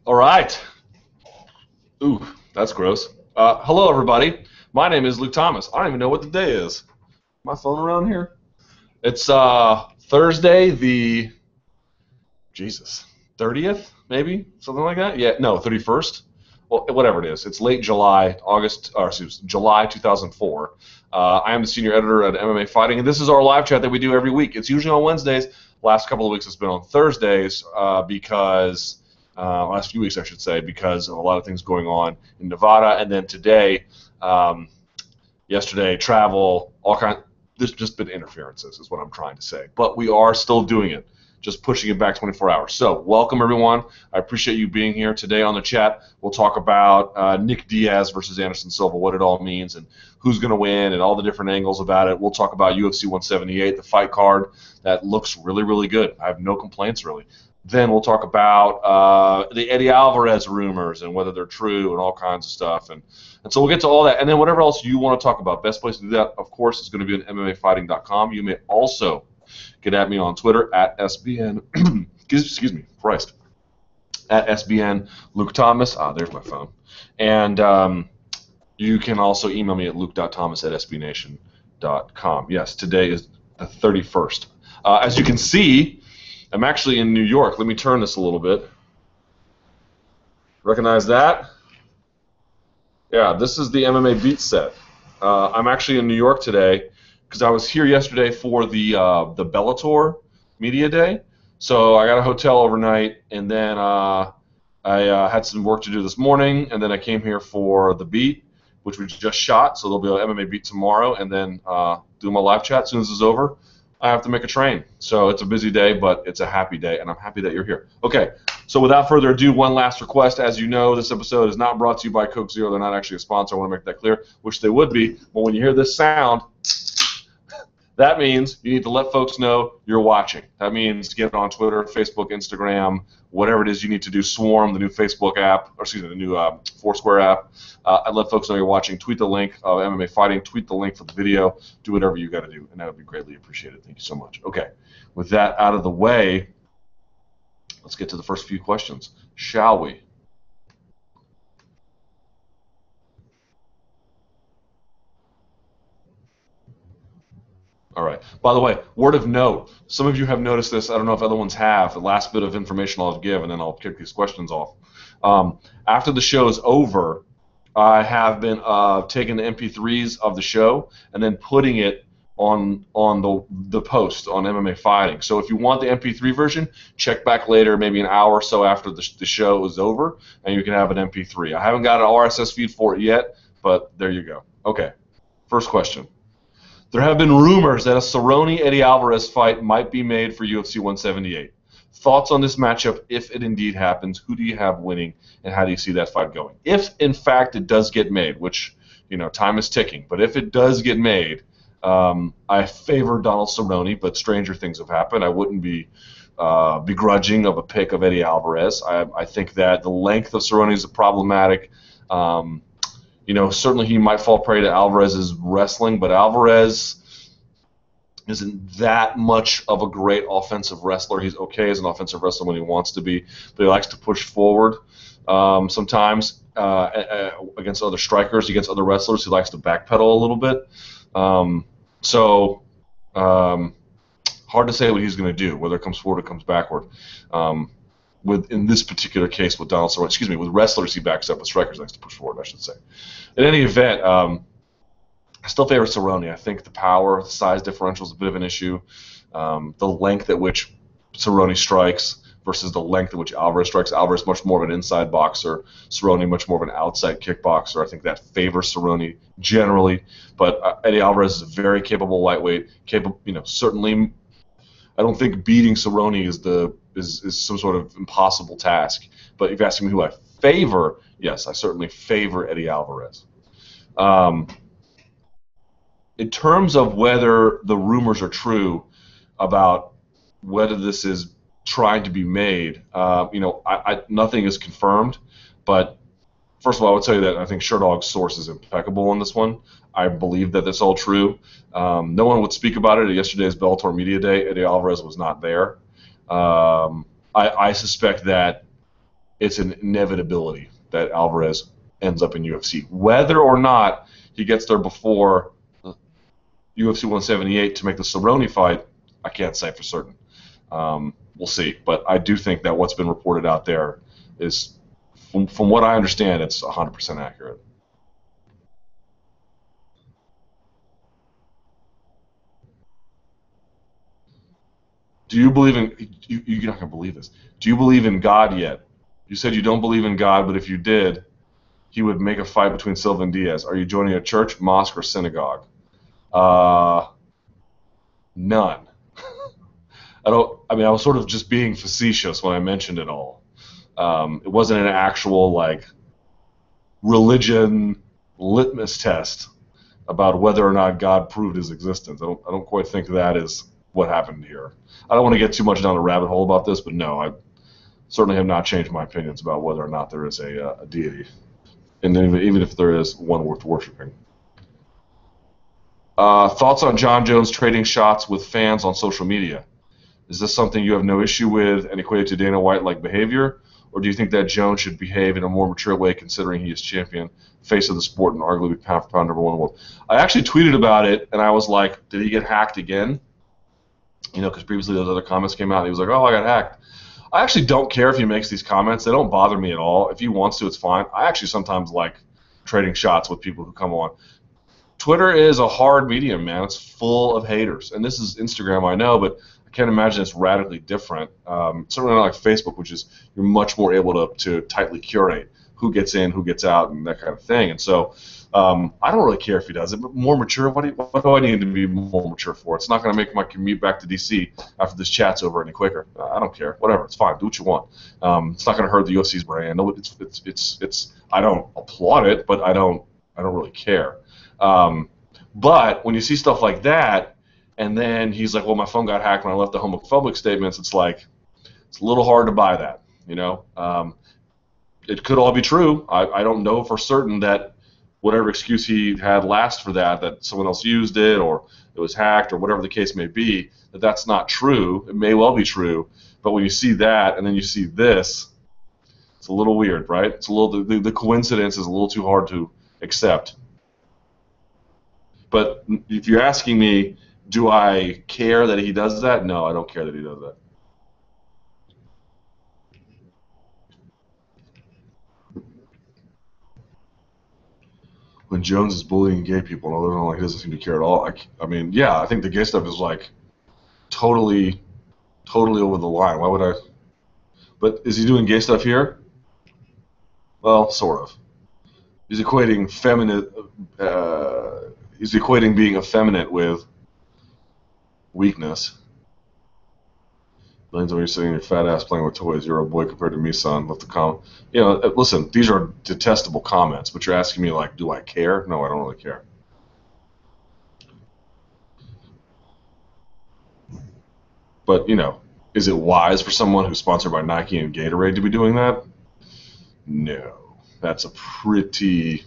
All right. Ooh, that's gross. Hello, everybody. My name is Luke Thomas. I don't even know what the day is. My phone around here? It's Thursday, the 30th, maybe something like that. Yeah, no, 31st. Well, whatever it is. It's late July, July 2004. I am the senior editor at MMA Fighting, and this is our live chat that we do every week. It's usually on Wednesdays. Last couple of weeks, it's been on Thursdays because. Last few weeks, I should say, because of a lot of things going on in Nevada, and then today, yesterday, travel, all kind. There's just been interferences, is what I'm trying to say. But we are still doing it, just pushing it back 24 hours. So, welcome everyone. I appreciate you being here today on the chat. We'll talk about Nick Diaz versus Anderson Silva, what it all means, and who's going to win, and all the different angles about it. We'll talk about UFC 178, the fight card that looks really, really good. I have no complaints really. Then we'll talk about the Eddie Alvarez rumors and whether they're true and all kinds of stuff. And so we'll get to all that. And then whatever else you want to talk about, best place to do that, of course, is going to be on MMAfighting.com. You may also get at me on Twitter at SBN, excuse me, Christ, at SBN Luke Thomas. There's my phone. And you can also email me at luke.thomas@sbnation.com. Yes, today is the 31st. As you can see, I'm actually in New York. Let me turn this a little bit. Recognize that? Yeah, this is the MMA Beat set. I'm actually in New York today because I was here yesterday for the Bellator Media Day. So I got a hotel overnight, and then I had some work to do this morning, and then I came here for the Beat, which we just shot. So there'll be an MMA Beat tomorrow, and then do my live chat as soon as it's over. I have to make a train. So it's a busy day, but it's a happy day, and I'm happy that you're here. Okay, so without further ado, one last request. As you know, this episode is not brought to you by Coke Zero. They're not actually a sponsor. I want to make that clear, which they would be. But when you hear this sound, that means you need to let folks know you're watching. That means get on Twitter, Facebook, Instagram, whatever it is you need to do. Swarm, the new Facebook app, or excuse me, the new Foursquare app. And let folks know you're watching. Tweet the link of MMA Fighting. Tweet the link for the video. Do whatever you got to do, and that would be greatly appreciated. Thank you so much. Okay, with that out of the way, let's get to the first few questions, shall we? All right. By the way, word of note, some of you have noticed this. I don't know if other ones have. The last bit of information I'll give, and then I'll kick these questions off. After the show is over, I have been taking the MP3s of the show and then putting it on the post on MMA Fighting. So if you want the MP3 version, check back later, maybe an hour or so after the show is over, and you can have an MP3. I haven't got an RSS feed for it yet, but there you go. Okay. First question. There have been rumors that a Cerrone-Eddie Alvarez fight might be made for UFC 178. Thoughts on this matchup if it indeed happens? Who do you have winning, and how do you see that fight going? If, in fact, it does get made, which, you know, time is ticking, but if it does get made, I favor Donald Cerrone, but stranger things have happened. I wouldn't be begrudging of a pick of Eddie Alvarez. I think that the length of Cerrone is problematic. You know, certainly he might fall prey to Alvarez's wrestling, but Alvarez isn't that much of a great offensive wrestler. He's okay as an offensive wrestler when he wants to be, but he likes to push forward sometimes against other strikers, against other wrestlers. He likes to backpedal a little bit. Hard to say what he's going to do, whether it comes forward or comes backward. In this particular case with Donald Cerrone, excuse me, with wrestlers he backs up, with strikers he likes to push forward, I should say. In any event, I still favor Cerrone. I think the power, the size differential is a bit of an issue. The length at which Cerrone strikes versus the length at which Alvarez strikes. Alvarez much more of an inside boxer. Cerrone much more of an outside kickboxer. I think that favors Cerrone generally. But Eddie Alvarez is a very capable lightweight. Capable, you know, certainly. I don't think beating Cerrone is some sort of impossible task. But if you're asking me who I favor, yes, I certainly favor Eddie Alvarez. In terms of whether the rumors are true about whether this is trying to be made, you know, nothing is confirmed. But first of all, I would tell you that I think Sherdog's source is impeccable on this one. I believe that that's all true. No one would speak about it at yesterday's Bellator Media Day. Eddie Alvarez was not there. I suspect that it's an inevitability that Alvarez ends up in UFC. Whether or not he gets there before UFC 178 to make the Cerrone fight, I can't say for certain. We'll see. But I do think that what's been reported out there is, from what I understand, it's 100% accurate. Do you believe in, you're not going to believe this, do you believe in God yet? You said you don't believe in God, but if you did, he would make a fight between Silva and Diaz. Are you joining a church, mosque, or synagogue? None. I was sort of just being facetious when I mentioned it all. It wasn't an actual, like, religion litmus test about whether or not God proved his existence. I don't quite think that is what happened here. I don't want to get too much down a rabbit hole about this, but no, I certainly have not changed my opinions about whether or not there is a deity, and even if there is one worth worshiping. Thoughts on John Jones trading shots with fans on social media? Is this something you have no issue with and equate it to Dana White-like behavior, or do you think that Jones should behave in a more mature way considering he is champion, face of the sport, and arguably pound for pound number one in the world? I actually tweeted about it, and I was like, did he get hacked again? You know, because previously those other comments came out, and he was like, oh, I got hacked. I actually don't care if he makes these comments. They don't bother me at all. If he wants to, it's fine. I actually sometimes like trading shots with people who come on. Twitter is a hard medium, man. It's full of haters. And this is Instagram, I know, but I can't imagine it's radically different. Certainly not like Facebook, which is you're much more able to tightly curate who gets in, who gets out, and that kind of thing. And so I don't really care if he does it, but more mature, what do I need to be more mature for? It's not going to make my commute back to D.C. after this chat's over any quicker. I don't care. Whatever. It's fine. Do what you want. It's not going to hurt the UFC's brand. No, it's I don't applaud it, but I don't really care. But when you see stuff like that, and then he's like, well, my phone got hacked when I left the homophobic statements, it's like, it's a little hard to buy that, you know? It could all be true. I don't know for certain that whatever excuse he had last for that someone else used it, or it was hacked, or whatever the case may be, that's not true. It may well be true, but when you see that, and then you see this, it's a little weird, right? It's a little, the coincidence is a little too hard to accept. But if you're asking me, do I care that he does that? No, I don't care that he does that. When Jones is bullying gay people, and other than he doesn't seem to care at all. I mean, yeah, I think the gay stuff is like totally over the line. Why would I? But is he doing gay stuff here? Well, sort of. He's equating he's equating being effeminate with weakness. Millions of you sitting your fat ass playing with toys. You're a boy compared to me, son. Left the comment. You know, listen, these are detestable comments, but you're asking me, like, do I care? No, I don't really care. But, you know, is it wise for someone who's sponsored by Nike and Gatorade to be doing that? No. That's a pretty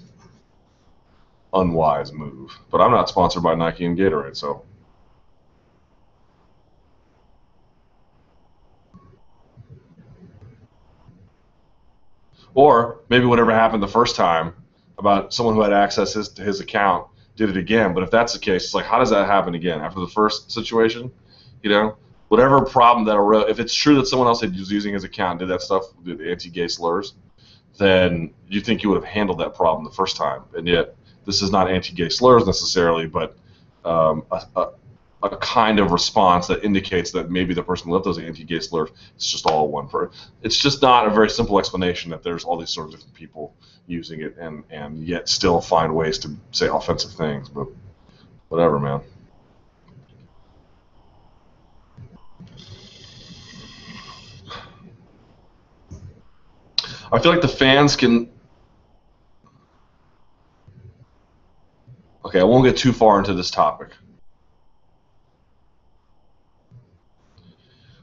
unwise move. But I'm not sponsored by Nike and Gatorade, so. Or maybe whatever happened the first time about someone who had access to his account did it again. But if that's the case, it's like, how does that happen again? After the first situation? You know? Whatever problem that arose, if it's true that someone else was using his account and did that stuff, did anti-gay slurs, then you think you would have handled that problem the first time. And yet, this is not anti-gay slurs necessarily, but a kind of response that indicates that maybe the person who left those anti-gay slurs, it's just all one person. It's just not a very simple explanation that there's all these sort of different people using it and yet still find ways to say offensive things. But whatever, man. I feel like the fans can... Okay, I won't get too far into this topic.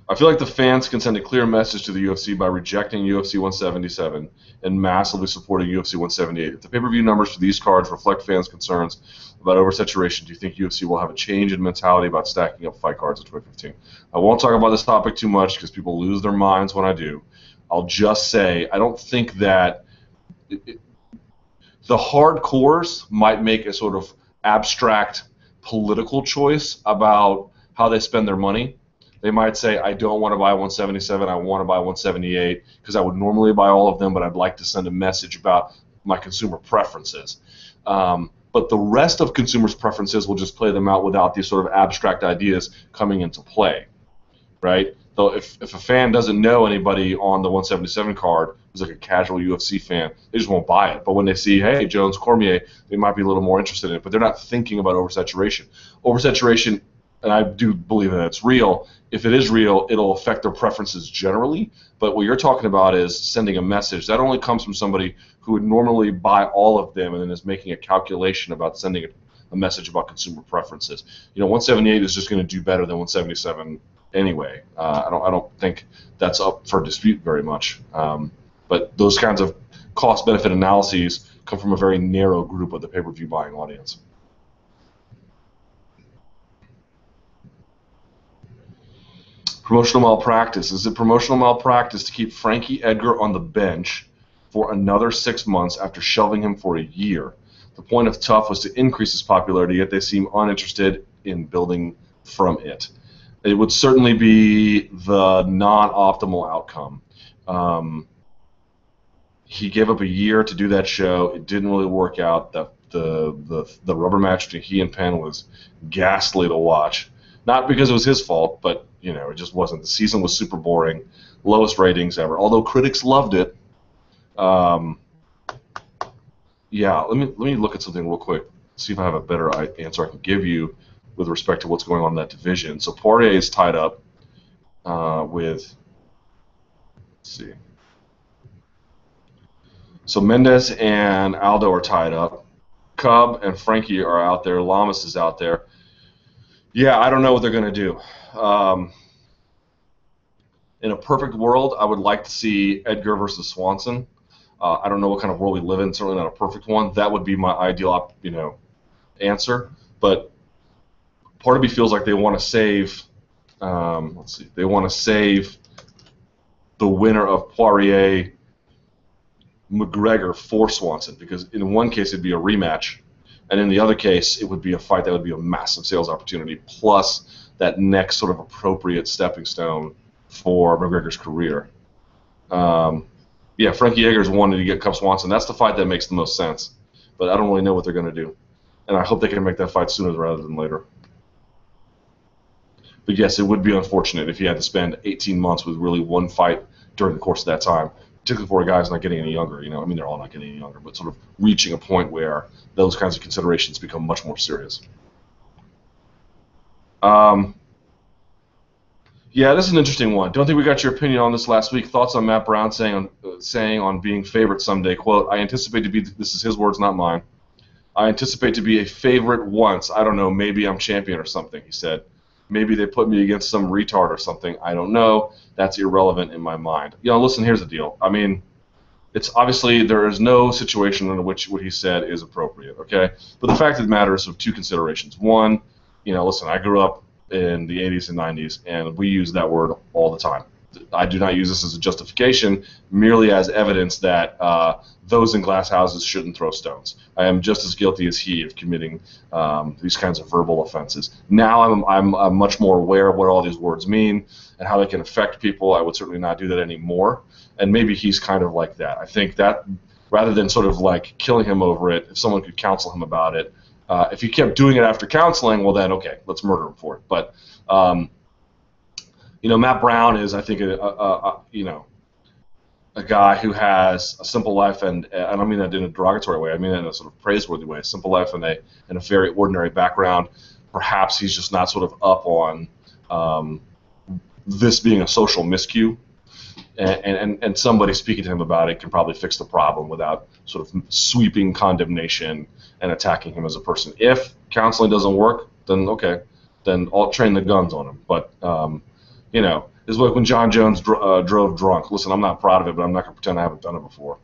I feel like the fans can send a clear message to the UFC by rejecting UFC 177 and massively supporting UFC 178. If the pay-per-view numbers for these cards reflect fans' concerns about oversaturation, do you think UFC will have a change in mentality about stacking up fight cards in 2015? I won't talk about this topic too much because people lose their minds when I do. I'll just say I don't think that the hardcores might make a sort of abstract political choice about how they spend their money. They might say, I don't want to buy 177, I want to buy 178, because I would normally buy all of them, but I'd like to send a message about my consumer preferences. But the rest of consumers' preferences will just play them out without these sort of abstract ideas coming into play, right? So if a fan doesn't know anybody on the 177 card who's like a casual UFC fan, they just won't buy it. But when they see, hey, Jones, Cormier, they might be a little more interested in it. But they're not thinking about oversaturation. Oversaturation, and I do believe that it's real. If it is real, it'll affect their preferences generally. But what you're talking about is sending a message. That only comes from somebody who would normally buy all of them and then is making a calculation about sending a message about consumer preferences. 178 is just going to do better than 177 anyway. I don't think that's up for dispute very much. But those kinds of cost-benefit analyses come from a very narrow group of the pay-per-view buying audience. Promotional malpractice. Is it promotional malpractice to keep Frankie Edgar on the bench for another 6 months after shelving him for a year? The point of TUF was to increase his popularity, yet they seem uninterested in building from it. It would certainly be the non-optimal outcome. He gave up a year to do that show. It didn't really work out. The rubber match between he and Penn was ghastly to watch. Not because it was his fault, but it just wasn't. The season was super boring, lowest ratings ever. Although critics loved it. Yeah, let me look at something real quick. See if I have a better answer I can give you with respect to what's going on in that division. So Poirier is tied up with. Let's see. So Mendes and Aldo are tied up. Cub and Frankie are out there. Lamas is out there. Yeah, I don't know what they're going to do. In a perfect world, I would like to see Edgar versus Swanson. I don't know what kind of world we live in. Certainly not a perfect one. That would be my ideal, answer. But part of me feels like they want to save. Let's see. They want to save the winner of Poirier McGregor for Swanson, because in one case it'd be a rematch, and in the other case it would be a fight that would be a massive sales opportunity, plus that next sort of appropriate stepping stone for McGregor's career. Yeah, Frankie Edgar's wanted to get Cub Swanson. That's the fight that makes the most sense, but I don't really know what they're going to do, and I hope they can make that fight sooner rather than later. But yes, it would be unfortunate if you had to spend 18 months with really one fight during the course of that time, particularly for a guy who's not getting any younger. I mean, they're all not getting any younger, but sort of reaching a point where those kinds of considerations become much more serious. Yeah, this is an interesting one. Don't think we got your opinion on this last week. Thoughts on Matt Brown saying on being favorite someday. Quote, I anticipate to be, this is his words, not mine, I anticipate to be a favorite once. I don't know, maybe I'm champion or something, he said. Maybe they put me against some retard or something. I don't know. That's irrelevant in my mind. Listen, here's the deal. I mean, it's obviously there is no situation in which what he said is appropriate, okay? But the fact of the matter is sort of two considerations. One, listen, I grew up in the 80s and 90s, and we use that word all the time. I do not use this as a justification, merely as evidence that those in glass houses shouldn't throw stones. I am just as guilty as he of committing these kinds of verbal offenses. Now I'm much more aware of what all these words mean and how they can affect people. I would certainly not do that anymore, and maybe he's kind of like that. I think that rather than sort of like killing him over it, if someone could counsel him about it, if he kept doing it after counseling, well then, okay, let's murder him for it. But Matt Brown is, I think, a guy who has a simple life, and I don't mean that in a derogatory way. I mean that in a sort of praiseworthy way. A simple life and a very ordinary background. Perhaps he's just not sort of up on this being a social miscue, and somebody speaking to him about it can probably fix the problem without sort of sweeping condemnation and attacking him as a person. If counseling doesn't work, then okay, then I'll train the guns on him. But it's like when John Jones drove drunk. Listen, I'm not proud of it, but I'm not going to pretend I haven't done it before.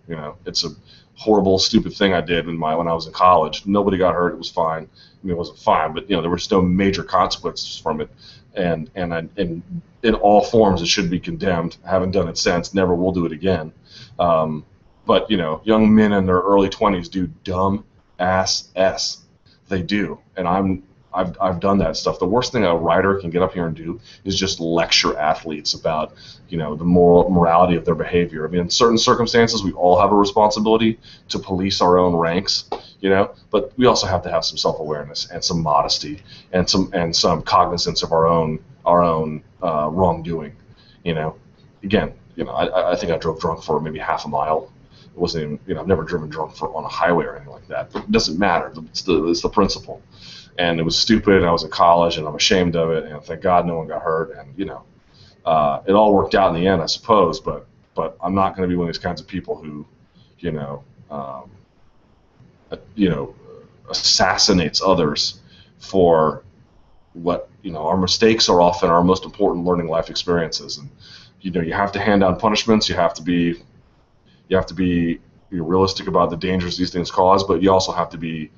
It's a horrible, stupid thing I did when I was in college. Nobody got hurt. It was fine. I mean, it wasn't fine, but there were no major consequences from it. in all forms it should be condemned. I haven't done it since. Never will do it again. But you know, young men in their early 20s do dumb ass s. They do, and I've done that stuff. The worst thing a writer can get up here and do is just lecture athletes about, you know, the morality of their behavior. I mean, in certain circumstances, we all have a responsibility to police our own ranks, you know, but we also have to have some self-awareness and some modesty and some cognizance of our own wrongdoing, you know. Again, you know, I think I drove drunk for maybe half a mile. It wasn't even, you know, I've never driven drunk on a highway or anything like that. But it doesn't matter. It's the principle. And it was stupid. I was in college, and I'm ashamed of it. And thank God no one got hurt. And you know, it all worked out in the end, I suppose. But I'm not going to be one of these kinds of people who, you know, assassinates others for what, you know, our mistakes are often our most important learning life experiences. And you know, you have to hand down punishments. You have to be realistic about the dangers these things cause, but you also have to be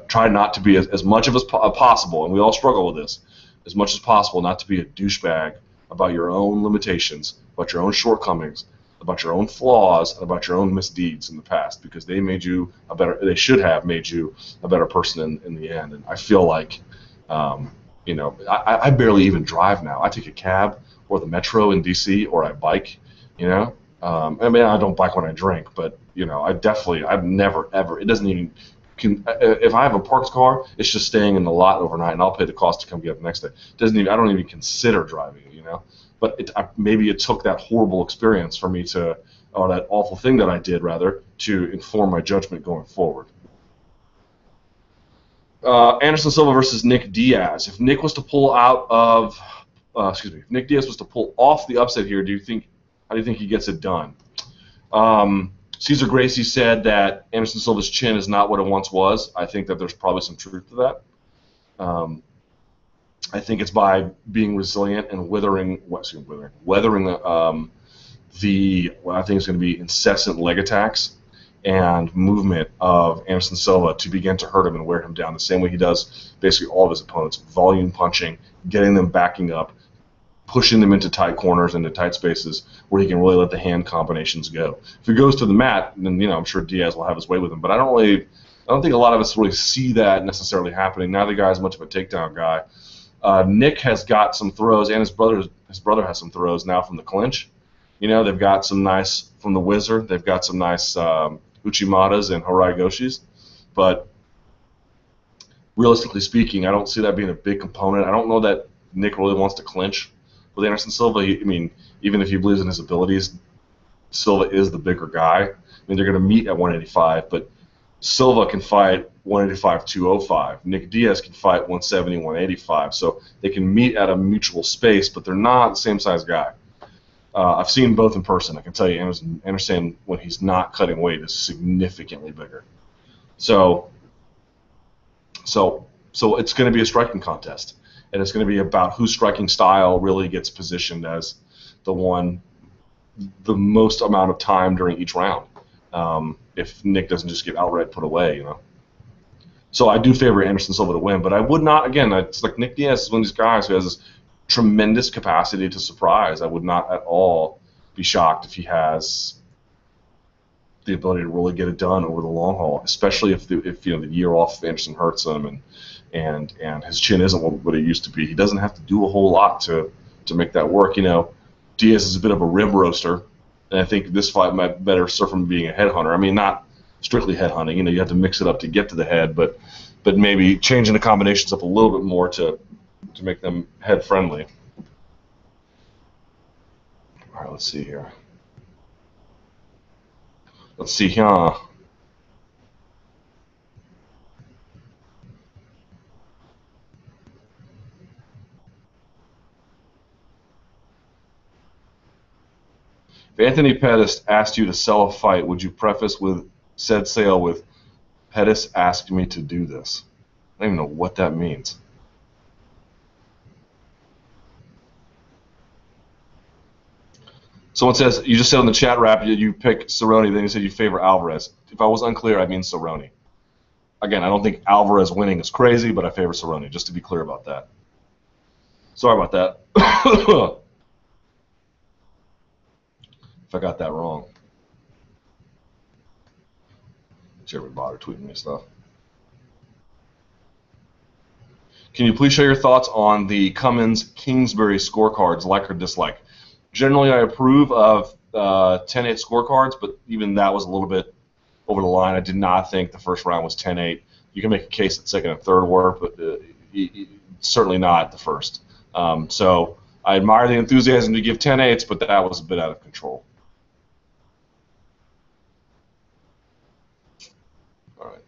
try not to be as much of as possible, and we all struggle with this, as much as possible, not to be a douchebag about your own limitations, about your own shortcomings, about your own flaws, and about your own misdeeds in the past, because they should have made you a better person in the end. And I feel like, you know, I barely even drive now. I take a cab or the metro in DC, or I bike, you know. I mean, I don't bike when I drink, but you know, I've never ever. It doesn't even. If I have a parked car, it's just staying in the lot overnight, and I'll pay the cost to come get it the next day. I don't even consider driving it, you know. But maybe it took that horrible experience for me or that awful thing that I did, rather, to inform my judgment going forward. Anderson Silva versus Nick Diaz. If Nick was to pull out of, if Nick Diaz was to pull off the upset here, how do you think he gets it done? Cesar Gracie said that Anderson Silva's chin is not what it once was. I think that there's probably some truth to that. I think it's by being resilient and weathering what I think is going to be incessant leg attacks and movement of Anderson Silva to begin to hurt him and wear him down the same way he does basically all of his opponents. Volume punching, getting them backing up, pushing them into tight corners, into tight spaces where he can really let the hand combinations go. If he goes to the mat, then, you know, I'm sure Diaz will have his way with him. But I don't think a lot of us really see that necessarily happening. Neither guy is much of a takedown guy. Nick has got some throws, and his brother has some throws now from the clinch. You know, they've got some nice from the Wizard. They've got some nice Uchimatas and Harai Goshis. But realistically speaking, I don't see that being a big component. I don't know that Nick really wants to clinch with Anderson Silva. I mean, even if he believes in his abilities, Silva is the bigger guy. I mean, they're going to meet at 185, but Silva can fight 185, 205. Nick Diaz can fight 170, 185. So they can meet at a mutual space, but they're not the same size guy. I've seen both in person. I can tell you, Anderson, when he's not cutting weight, is significantly bigger. So it's going to be a striking contest. And it's going to be about whose striking style really gets positioned as the most amount of time during each round. If Nick doesn't just get outright put away, you know. So I do favor Anderson Silva to win, but I would not. Again, it's like Nick Diaz is one of these guys who has this tremendous capacity to surprise. I would not at all be shocked if he has the ability to really get it done over the long haul, especially if the year off of Anderson hurts him and his chin isn't what it used to be. He doesn't have to do a whole lot to make that work. You know, Diaz is a bit of a rib roaster, and I think this fight might better serve him being a headhunter. I mean, not strictly headhunting. You know, you have to mix it up to get to the head, but maybe changing the combinations up a little bit more to make them head friendly. All right, let's see here. Let's see here. If Anthony Pettis asked you to sell a fight, would you preface with said sale with, Pettis asked me to do this? I don't even know what that means. Someone says, you just said in the chat wrap you pick Cerrone, then you said you favor Alvarez. If I was unclear, I mean Cerrone. Again, I don't think Alvarez winning is crazy, but I favor Cerrone, just to be clear about that. Sorry about that. If I got that wrong. Jeremy bother tweeting me stuff. Can you please share your thoughts on the Cummins-Kingsbury scorecards, like or dislike? Generally, I approve of 10-8 scorecards, but even that was a little bit over the line. I did not think the first round was 10-8. You can make a case that second and third were, but certainly not the first. So I admire the enthusiasm to give 10-8s, but that was a bit out of control. All right.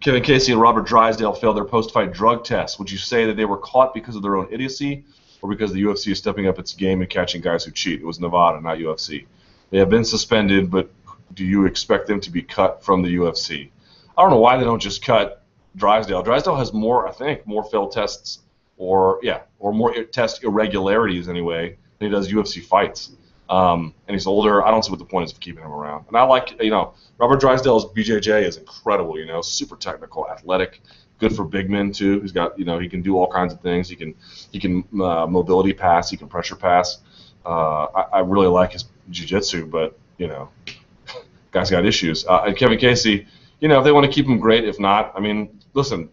Kevin Casey and Robert Drysdale failed their post-fight drug tests. Would you say that they were caught because of their own idiocy or because the UFC is stepping up its game and catching guys who cheat? It was Nevada, not UFC. They have been suspended, but do you expect them to be cut from the UFC? I don't know why they don't just cut Drysdale. Drysdale has more, I think, more failed tests or more test irregularities anyway than he does UFC fights. And he's older. I don't see what the point is of keeping him around. And I like, Robert Drysdale's BJJ is incredible, super technical, athletic, good for big men too. He's got, he can do all kinds of things. He can mobility pass, he can pressure pass. I really like his jiu-jitsu, but, guy's got issues. And Kevin Casey, if they want to keep him, great. If not, I mean, listen,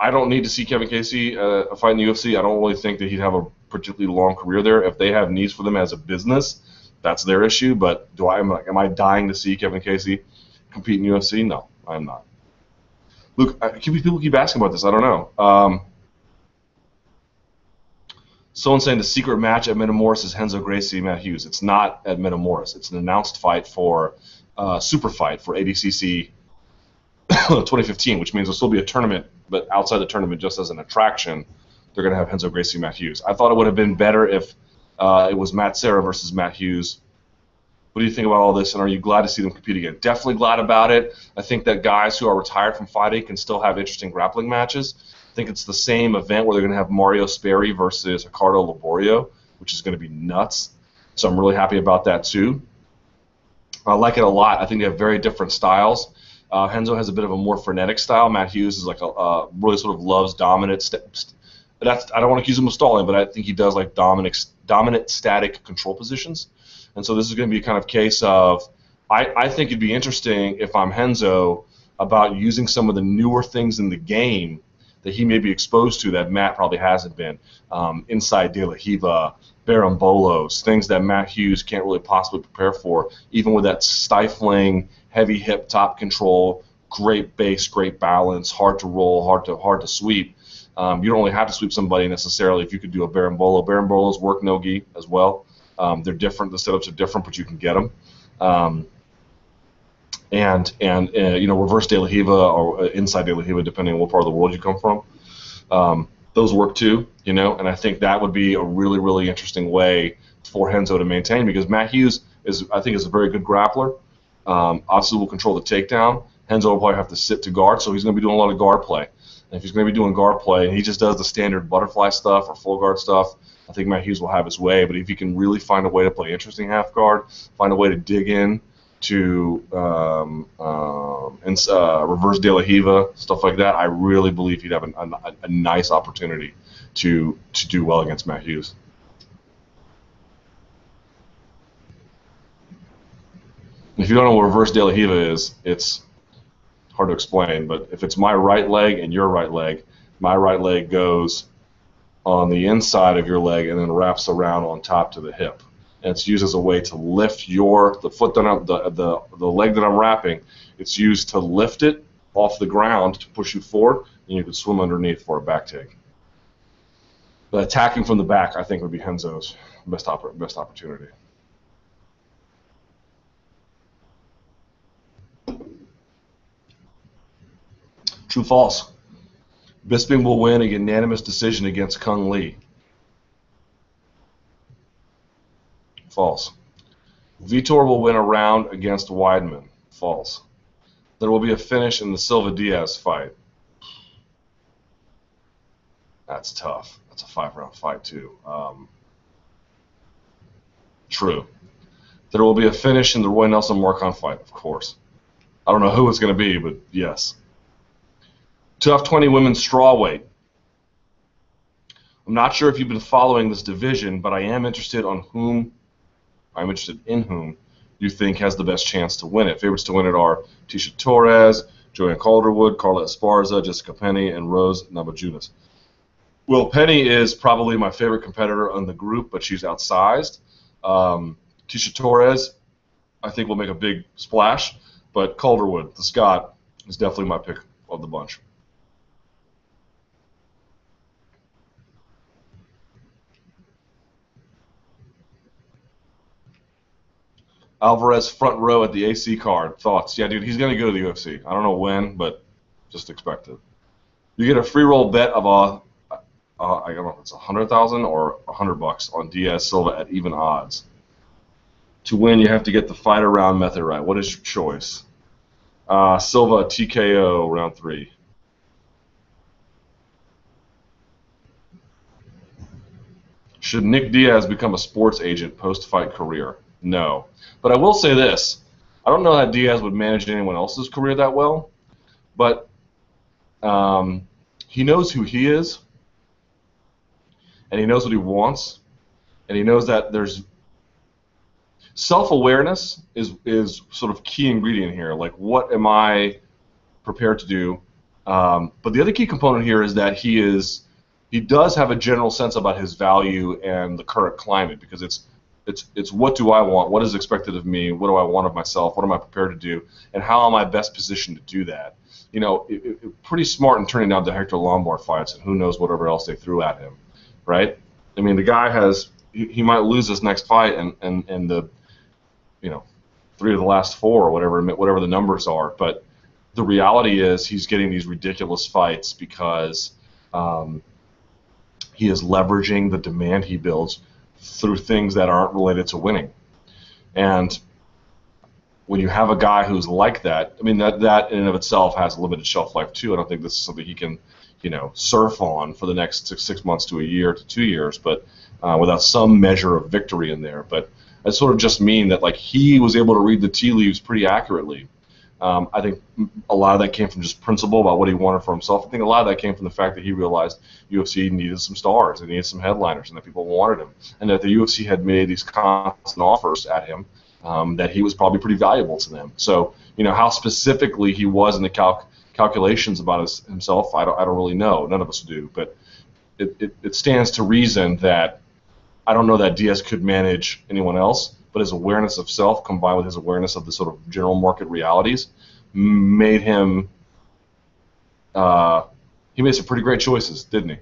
I don't need to see Kevin Casey fight in the UFC. I don't really think that he'd have a particularly long career there. If they have needs for them as a business, that's their issue. But am I dying to see Kevin Casey compete in UFC? No, I'm not. Luke, people keep asking about this. I don't know. Someone's saying the secret match at Metamoris is Renzo Gracie, Matt Hughes. It's not at Metamoris. It's an announced fight for super fight for ADCC 2015, which means there'll still be a tournament, but outside the tournament, just as an attraction, they're going to have Renzo Gracie, Matt Hughes. I thought it would have been better if it was Matt Serra versus Matt Hughes. What do you think about all this, and are you glad to see them compete again? Definitely glad about it. I think that guys who are retired from fighting can still have interesting grappling matches. I think it's the same event where they're going to have Mario Sperry versus Ricardo Laborio, which is going to be nuts. So I'm really happy about that too. I like it a lot. I think they have very different styles. Renzo has a bit of a more frenetic style. Matt Hughes is like really sort of loves dominant. I don't want to accuse him of stalling, but I think he does like dominant static control positions. And so this is going to be a kind of case of I think it'd be interesting if I'm Renzo about using some of the newer things in the game that he may be exposed to that Matt probably hasn't been. Inside De La Riva, Barambolos, things that Matt Hughes can't really possibly prepare for, even with that stifling, heavy hip top control, great base, great balance, hard to roll, hard to sweep. You don't really have to sweep somebody necessarily if you could do a Barambolo. Barambolos work no-gi as well. They're different. The setups are different, but you can get them. Reverse De La Riva or inside De La Riva, depending on what part of the world you come from. Those work too, and I think that would be a really, really interesting way for Renzo to maintain, because Matt Hughes is a very good grappler. Obviously will control the takedown. Renzo will probably have to sit to guard, so he's going to be doing a lot of guard play. And if he's going to be doing guard play and he just does the standard butterfly stuff or full guard stuff, I think Matt Hughes will have his way. But if he can really find a way to play interesting half guard, find a way to dig in to reverse De La Riva, stuff like that, I really believe he'd have a nice opportunity to do well against Matt Hughes. If you don't know what reverse De La Riva is, it's hard to explain, but if it's my right leg and your right leg, my right leg goes on the inside of your leg and then wraps around on top to the hip. And it's used as a way to lift the foot that the leg that I'm wrapping. It's used to lift it off the ground to push you forward, and you can swim underneath for a back take. But attacking from the back, I think, would be Renzo's best opportunity. True, false. Bisping will win a unanimous decision against Kung Lee. False. Vitor will win a round against Weidman. False. There will be a finish in the Silva-Diaz fight. That's tough. That's a 5-round fight, too. True. There will be a finish in the Roy Nelson-Marquand fight, of course. I don't know who it's going to be, but yes. Tough 20 women's strawweight. I'm not sure if you've been following this division, but I am interested in whom you think has the best chance to win it. Favorites to win it are Tisha Torres, Joanne Calderwood, Carla Esparza, Jessica Penny, and Rose Namajunas. Well, Penny is probably my favorite competitor on the group, but she's outsized. Tisha Torres, I think, will make a big splash, but Calderwood, the Scot, is definitely my pick of the bunch. Alvarez front row at the AC card. Thoughts? Yeah, dude, he's going to go to the UFC. I don't know when, but just expect it. You get a free roll bet of I don't know if it's $100,000 or $100 on Diaz Silva at even odds. To win, you have to get the fighter round method right. What is your choice? Silva TKO round 3. Should Nick Diaz become a sports agent post-fight career? No. But I will say this. I don't know that Diaz would manage anyone else's career that well, but he knows who he is, and he knows what he wants, and he knows that there's self-awareness is sort of key ingredient here. Like, what am I prepared to do? But the other key component here is that he does have a general sense about his value and the current climate, because it's what do I want? What is expected of me? What do I want of myself? What am I prepared to do? And how am I best positioned to do that? You know, pretty smart in turning down the Hector Lombard fights, and who knows whatever else they threw at him, right? I mean, the guy he might lose his next fight, and the 3 of the last 4 or whatever the numbers are. But the reality is he's getting these ridiculous fights because he is leveraging the demand he builds through things that aren't related to winning. And when you have a guy who's like that, I mean, that in and of itself has a limited shelf life too. I don't think this is something he can, surf on for the next 6 months to a year to 2 years, but without some measure of victory in there. But I sort of just mean that, like, he was able to read the tea leaves pretty accurately. I think a lot of that came from just principle about what he wanted for himself. I think a lot of that came from the fact that he realized UFC needed some stars, and needed some headliners, and that people wanted him, and that the UFC had made these constant offers at him, that he was probably pretty valuable to them. So, how specifically he was in the calculations about himself, I don't really know. None of us do. But it stands to reason that I don't know that Diaz could manage anyone else, but his awareness of self combined with his awareness of the sort of general market realities made him he made some pretty great choices, didn't he?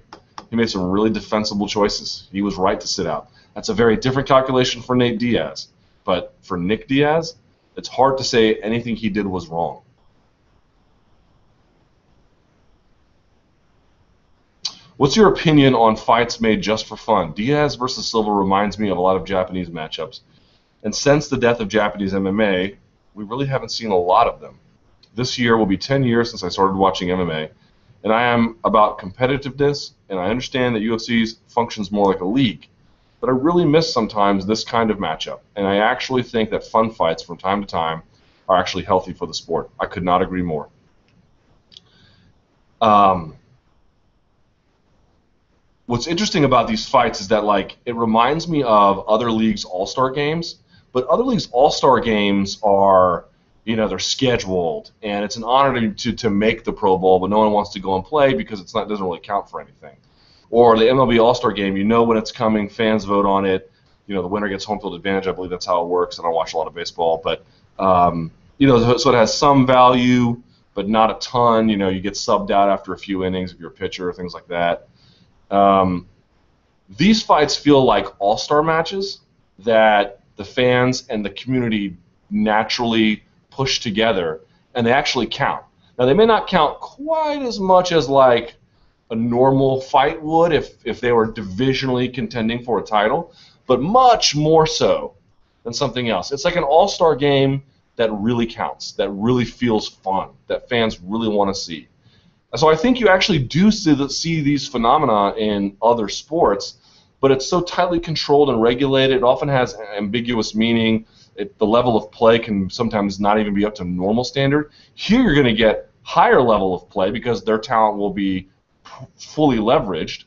He made some really defensible choices. He was right to sit out. That's a very different calculation for Nate Diaz. But for Nick Diaz, it's hard to say anything he did was wrong. What's your opinion on fights made just for fun? Diaz versus Silva reminds me of a lot of Japanese matchups. And since the death of Japanese MMA, we really haven't seen a lot of them. This year will be 10 years since I started watching MMA, and I am about competitiveness, and I understand that UFC functions more like a league. But I really miss sometimes this kind of matchup, and I actually think that fun fights from time to time are actually healthy for the sport. I could not agree more. What's interesting about these fights is that, like, it reminds me of other leagues' all-star games, but other leagues' all-star games are, they're scheduled, and it's an honor to make the Pro Bowl, but no one wants to go and play because it doesn't really count for anything. Or the MLB All-Star Game, when it's coming, fans vote on it, the winner gets home field advantage. I believe that's how it works. I don't watch a lot of baseball, but so it has some value, but not a ton. You get subbed out after a few innings if you're a pitcher, things like that. These fights feel like all-star matches that the fans and the community naturally push together, and they actually count. Now, they may not count quite as much as, like, a normal fight would if they were divisionally contending for a title, but much more so than something else. It's like an all-star game that really counts, that really feels fun, that fans really want to see. And so I think you actually do see these phenomena in other sports, but it's so tightly controlled and regulated. It often has ambiguous meaning. the level of play can sometimes not even be up to normal standard. Here you're going to get higher level of play because their talent will be fully leveraged.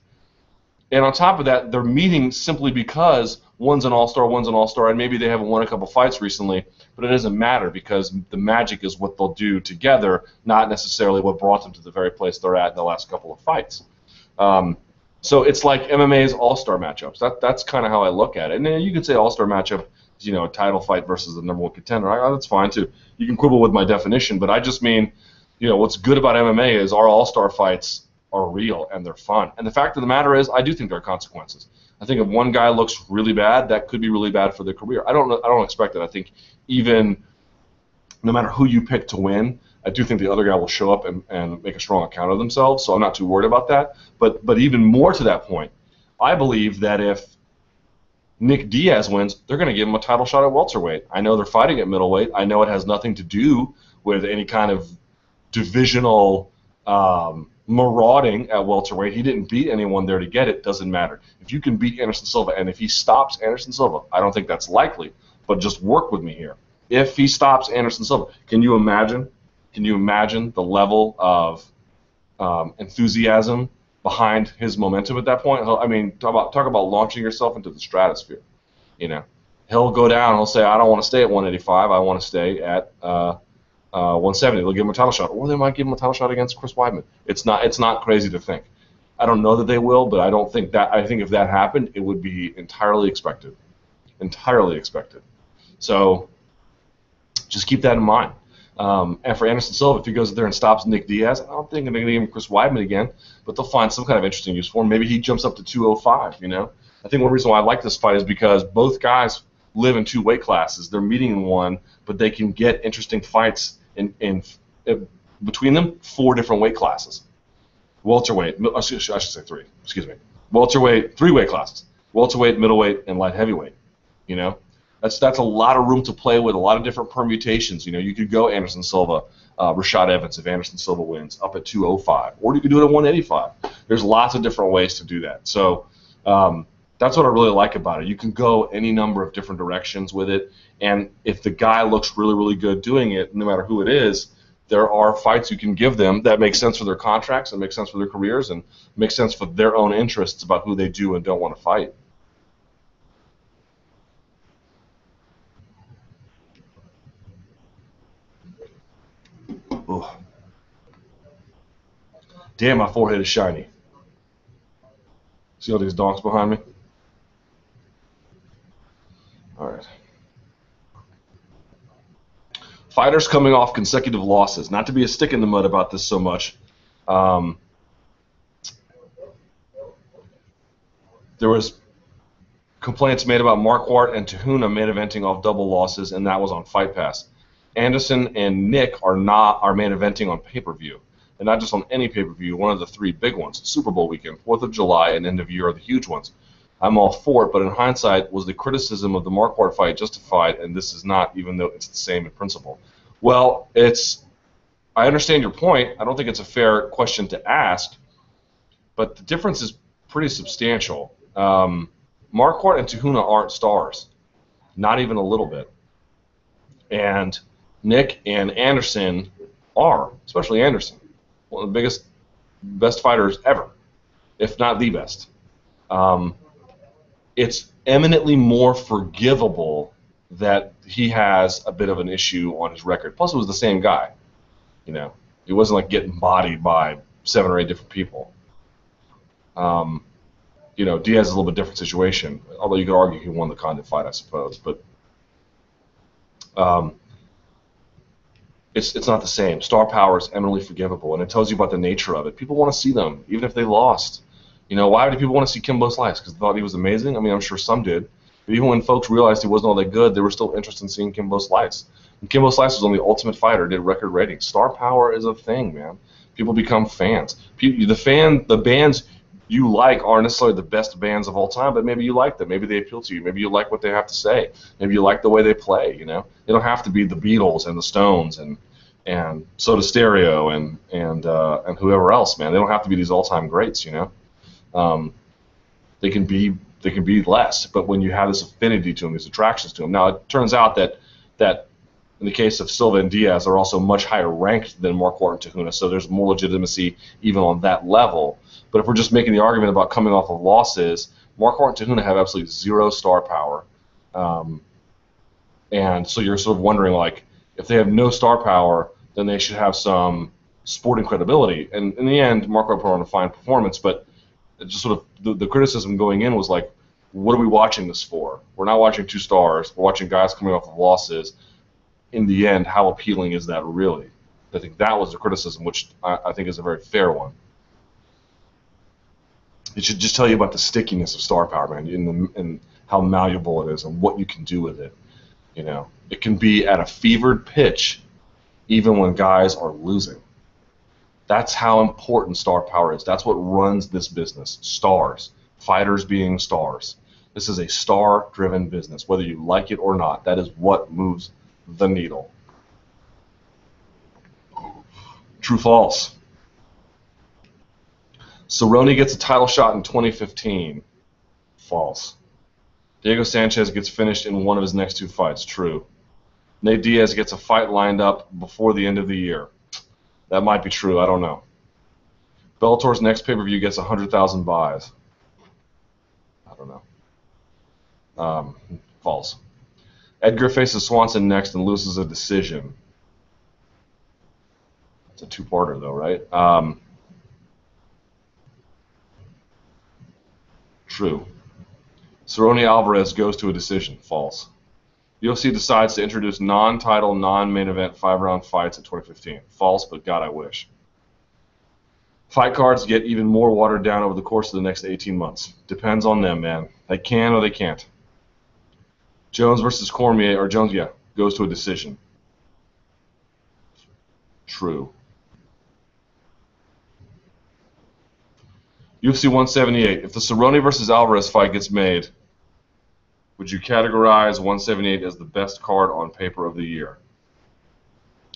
And on top of that, they're meeting simply because one's an all-star, and maybe they haven't won a couple fights recently, but it doesn't matter because the magic is what they'll do together, not necessarily what brought them to the very place they're at in the last couple of fights. So it's like MMA's all-star matchups. That's kind of how I look at it. And then you could say all-star matchup is, a title fight versus the number one contender. That's fine too. You can quibble with my definition, but I just mean, what's good about MMA is our all-star fights are real and they're fun. And the fact of the matter is, I do think there are consequences. I think if one guy looks really bad, that could be really bad for their career. I don't expect that. I think even no matter who you pick to win, I do think the other guy will show up and make a strong account of themselves, so I'm not too worried about that. But even more to that point, I believe that if Nick Diaz wins, they're going to give him a title shot at welterweight. I know they're fighting at middleweight. I know it has nothing to do with any kind of divisional marauding at welterweight. He didn't beat anyone there to get it. Doesn't matter. If you can beat Anderson Silva, and if he stops Anderson Silva, I don't think that's likely, but just work with me here. If he stops Anderson Silva, can you imagine the level of enthusiasm behind his momentum at that point? I mean, talk about launching yourself into the stratosphere. He'll go down. He'll say, "I don't want to stay at 185. I want to stay at 170." They'll give him a title shot, or they might give him a title shot against Chris Weidman. It's not crazy to think. I don't know that they will, but I don't think that. I think if that happened, it would be entirely expected. Entirely expected. So just keep that in mind. And for Anderson Silva, if he goes there and stops Nick Diaz, I don't think they're going to give him Chris Weidman again, but they'll find some kind of interesting use for him. Maybe he jumps up to 205, I think one reason why I like this fight is because both guys live in two weight classes. They're meeting in one, but they can get interesting fights in between them, 4 different weight classes. Welterweight, I should say 3, excuse me. Welterweight, 3 weight classes. Welterweight, middleweight, and light heavyweight, That's a lot of room to play with, a lot of different permutations. You could go Anderson Silva, Rashad Evans if Anderson Silva wins, up at 205, or you could do it at 185. There's lots of different ways to do that. So that's what I really like about it. You can go any number of different directions with it, and if the guy looks really, really good doing it, no matter who it is, there are fights you can give them that make sense for their contracts and make sense for their careers and make sense for their own interests about who they do and don't want to fight. Ugh. Damn, my forehead is shiny. See all these donks behind me? All right. Fighters coming off consecutive losses. Not to be a stick in the mud about this so much. There was complaints made about Marquardt and Tahuna main eventing off double losses, and that was on Fight Pass. Anderson and Nick are main eventing on pay-per-view, and not just on any pay-per-view, one of the 3 big ones. Super Bowl weekend, 4th of July, and end of year are the huge ones. I'm all for it, but in hindsight, was the criticism of the Marquardt fight justified, and this is not, even though it's the same in principle? Well, I understand your point. I don't think it's a fair question to ask, but the difference is pretty substantial. Marquardt and Tahuna aren't stars, not even a little bit. And Nick and Anderson are, especially Anderson, one of the best fighters ever, if not the best. It's eminently more forgivable that he has a bit of an issue on his record. Plus, it was the same guy. He wasn't like getting bodied by 7 or 8 different people. Diaz is a little bit different situation, although you could argue he won the Condit fight, I suppose. But it's not the same. Star power is eminently forgivable, and it tells you about the nature of it. People want to see them, even if they lost. Why do people want to see Kimbo Slice? Because they thought he was amazing? I mean, I'm sure some did. But even when folks realized he wasn't all that good, they were still interested in seeing Kimbo Slice. And Kimbo Slice was on the Ultimate Fighter, did record ratings. Star power is a thing, man. People become fans. The bands you like aren't necessarily the best bands of all time, but maybe you like them. Maybe they appeal to you. Maybe you like what they have to say. Maybe you like the way they play. They don't have to be the Beatles and the Stones and Soda Stereo and whoever else, man. They don't have to be these all-time greats. They can they can be less. But when you have this affinity to them, these attractions to them. Now, it turns out that in the case of Silva and Diaz, they're also much higher ranked than Marquardt and Te Huna, so there's more legitimacy even on that level. But if we're just making the argument about coming off of losses, Marquardt and Te Huna have absolutely zero star power. And so you're sort of wondering, like, if they have no star power, then they should have some sporting credibility. And in the end, Marquardt put on a fine performance, but it just sort of the criticism going in was like, what are we watching this for? We're not watching 2 stars. We're watching guys coming off of losses. In the end, how appealing is that really? I think that was the criticism, which I think is a very fair one. It should just tell you about the stickiness of star power, man, and how malleable it is and what you can do with it. You know, it can be at a fevered pitch even when guys are losing. That's how important star power is. That's what runs this business. Stars. Fighters being stars. This is a star-driven business, whether you like it or not. That is what moves the needle. True, false. Cerrone gets a title shot in 2015. False. Diego Sanchez gets finished in one of his next 2 fights. True. Nick Diaz gets a fight lined up before the end of the year. That might be true. I don't know. Bellator's next pay-per-view gets 100,000 buys. I don't know. False. Edgar faces Swanson next and loses a decision. It's a 2-parter, though, right? True. Cerrone Alvarez goes to a decision. False. UFC decides to introduce non-title, non-main event 5-round fights in 2015. False, but God, I wish. Fight cards get even more watered down over the course of the next 18 months. Depends on them, man. They can or they can't. Jones versus Cormier, or Jones, yeah, goes to a decision. True. UFC 178. If the Cerrone versus Alvarez fight gets made, would you categorize 178 as the best card on paper of the year?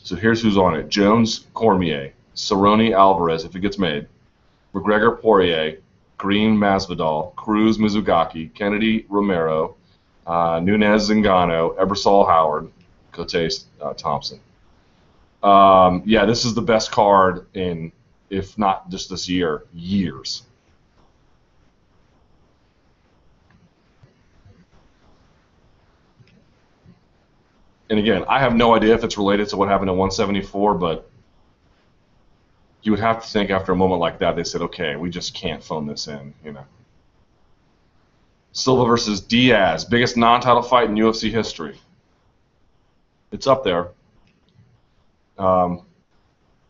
So here's who's on it. Jones, Cormier, Cerrone, Alvarez, if it gets made, McGregor, Poirier, Green, Masvidal, Cruz, Mizugaki, Kennedy, Romero, Nunes, Zingano, Ebersol, Howard, Cote, Thompson. Yeah, this is the best card in, if not just this year, years. And again, I have no idea if it's related to what happened in 174, but you would have to think after a moment like that, they said, okay, we just can't phone this in, you know. Silva versus Diaz, biggest non-title fight in UFC history. It's up there.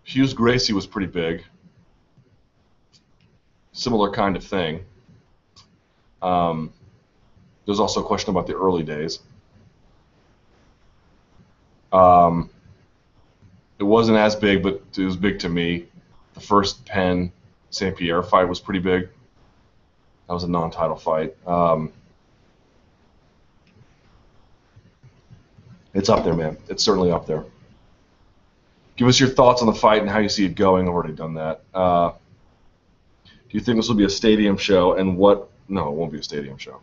Hughes Gracie was pretty big. Similar kind of thing. There's also a question about the early days. It wasn't as big, but it was big to me. The first Penn St. Pierre fight was pretty big. That was a non-title fight. It's up there, man. It's certainly up there. Give us your thoughts on the fight and how you see it going. I've already done that. Do you think this will be a stadium show? And what? No, it won't be a stadium show.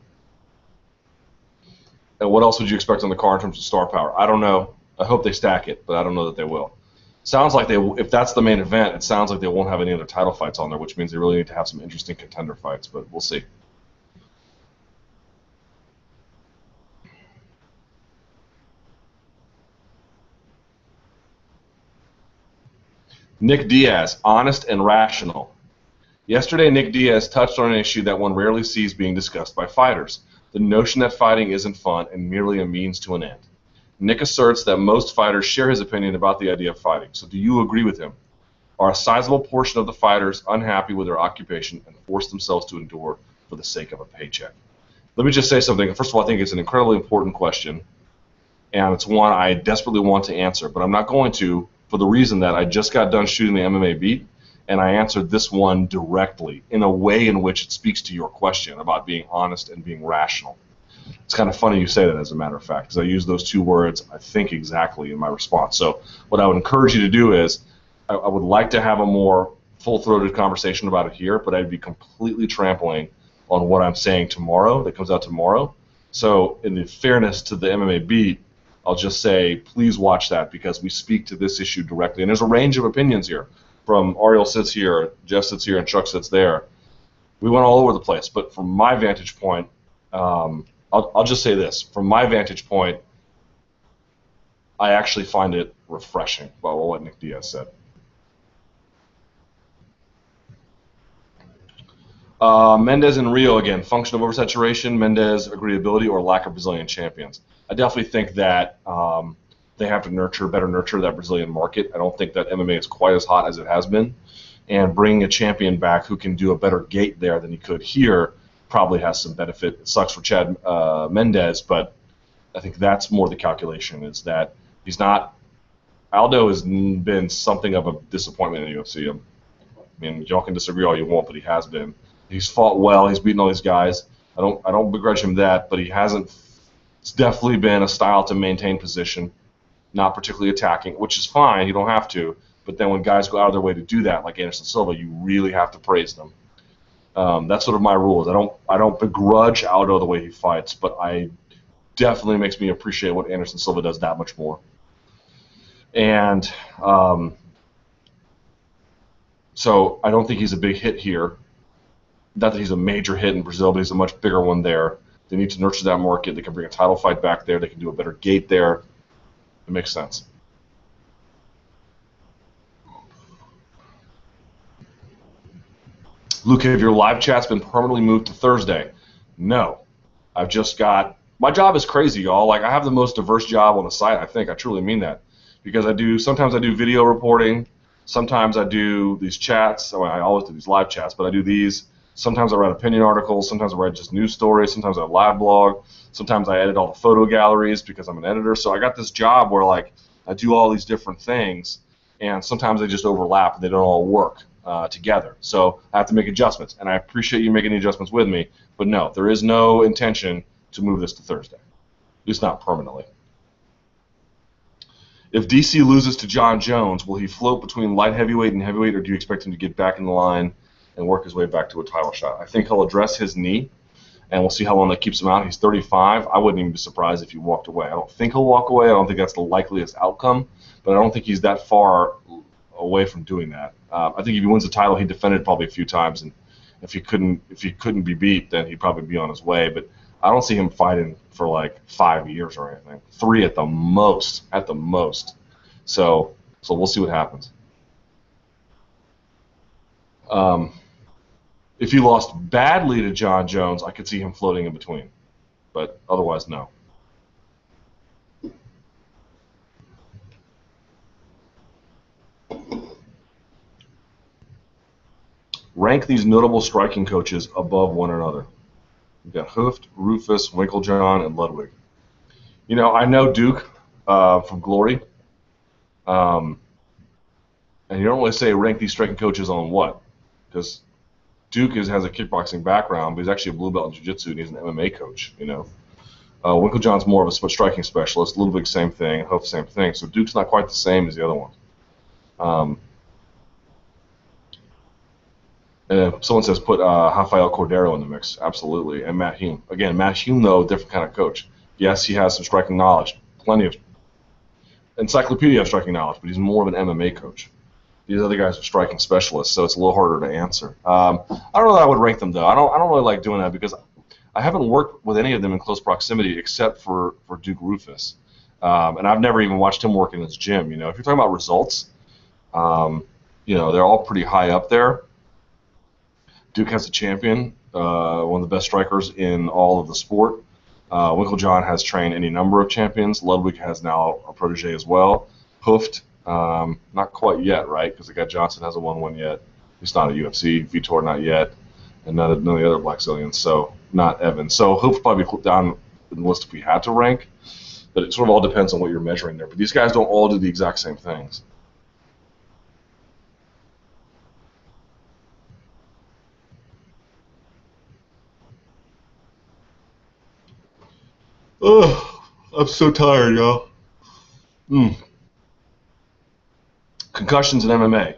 And what else would you expect on the card in terms of star power? I don't know. I hope they stack it, but I don't know that they will. Sounds like if that's the main event, it sounds like they won't have any other title fights on there, which means they really need to have some interesting contender fights, but we'll see. Nick Diaz, honest and rational. Yesterday, Nick Diaz touched on an issue that one rarely sees being discussed by fighters, the notion that fighting isn't fun and merely a means to an end. Nick asserts that most fighters share his opinion about the idea of fighting. So do you agree with him? Are a sizable portion of the fighters unhappy with their occupation and force themselves to endure for the sake of a paycheck? Let me just say something. First of all, I think it's an incredibly important question, and it's one I desperately want to answer, but I'm not going to for the reason that I just got done shooting the MMA beat, and I answered this one directly in a way in which it speaks to your question about being honest and being rational. It's kind of funny you say that, as a matter of fact, because I use those two words, I think, exactly in my response. So what I would encourage you to do is I would like to have a more full-throated conversation about it here, but I'd be completely trampling on what I'm saying tomorrow that comes out tomorrow. So in the fairness to the MMA beat, I'll just say please watch that because we speak to this issue directly. And there's a range of opinions here. From Ariel sits here, Jeff sits here, and Chuck sits there. We went all over the place. But from my vantage point, I'll just say this. From my vantage point, I actually find it refreshing by what Nick Diaz said. Mendez and Rio again. Function of oversaturation, Mendez agreeability, or lack of Brazilian champions. I definitely think that they have to better nurture that Brazilian market. I don't think that MMA is quite as hot as it has been, and bringing a champion back who can do a better gate there than he could here probably has some benefit. It sucks for Chad Mendez, but I think that's more the calculation. Is that he's not. Aldo has been something of a disappointment in the UFC. I mean, y'all can disagree all you want, but he has been. He's fought well. He's beaten all these guys. I don't begrudge him that, but he hasn't. It's definitely been a style to maintain position, not particularly attacking, which is fine. You don't have to. But then when guys go out of their way to do that, like Anderson Silva, you really have to praise them. That's sort of my rules. I don't begrudge Aldo the way he fights, but I definitely makes me appreciate what Anderson Silva does that much more. And so I don't think he's a big hit here. Not that he's a major hit in Brazil, but he's a much bigger one there. They need to nurture that market. They can bring a title fight back there. They can do a better gate there. It makes sense. Luke, have your live chats been permanently moved to Thursday? No. I've just got... My job is crazy, y'all. Like, I have the most diverse job on the site, I think. I truly mean that. Because sometimes I do video reporting. Sometimes I do these chats. Well, I always do these live chats, but I do these. Sometimes I write opinion articles. Sometimes I write just news stories. Sometimes I live blog. Sometimes I edit all the photo galleries because I'm an editor. So I got this job where, like, I do all these different things, and sometimes they just overlap and they don't all work together. So I have to make adjustments, and I appreciate you making the adjustments with me. But no, there is no intention to move this to Thursday, at least not permanently. If DC loses to John Jones, will he float between light heavyweight and heavyweight, or do you expect him to get back in the line and work his way back to a title shot? I think he'll address his knee, and we'll see how long that keeps him out. He's 35. I wouldn't even be surprised if he walked away. I don't think he'll walk away. I don't think that's the likeliest outcome, but I don't think he's that far away from doing that. I think if he wins the title, he defended probably a few times, and if he couldn't be beat, then he'd probably be on his way. But I don't see him fighting for like 5 years or anything. 3 at the most. At the most. So we'll see what happens. If he lost badly to John Jones, I could see him floating in between. But otherwise, no. Rank these notable striking coaches above one another. We've got Hooft, Rufus, Winklejohn, and Ludwig. You know, I know Duke from Glory. And you don't really say rank these striking coaches on what? Because Duke has a kickboxing background, but he's actually a blue belt in jiu-jitsu, and he's an MMA coach, you know. Winklejohn's more of a striking specialist. Ludwig, same thing. Hooft, same thing. So Duke's not quite the same as the other one. And someone says put Rafael Cordero in the mix. Absolutely. And Matt Hume. Again, Matt Hume, though, different kind of coach. Yes, he has some striking knowledge. Plenty of encyclopedia of striking knowledge, but he's more of an MMA coach. These other guys are striking specialists, so it's a little harder to answer. I don't know that I would rank them, though. I don't really like doing that because I haven't worked with any of them in close proximity except for Duke Rufus. And I've never even watched him work in his gym. You know, if you're talking about results, you know, they're all pretty high up there. Duke has a champion, one of the best strikers in all of the sport. Winklejohn has trained any number of champions. Ludwig has now a protege as well. Hooft, not quite yet, right? Because the guy Johnson hasn't won one yet. He's not a UFC. Vitor, not yet. And none of the other Blackzilians, so not Evan. So Hooft probably be down in the list if we had to rank. But it sort of all depends on what you're measuring there. But these guys don't all do the exact same things. Oh, I'm so tired, y'all. Concussions in MMA.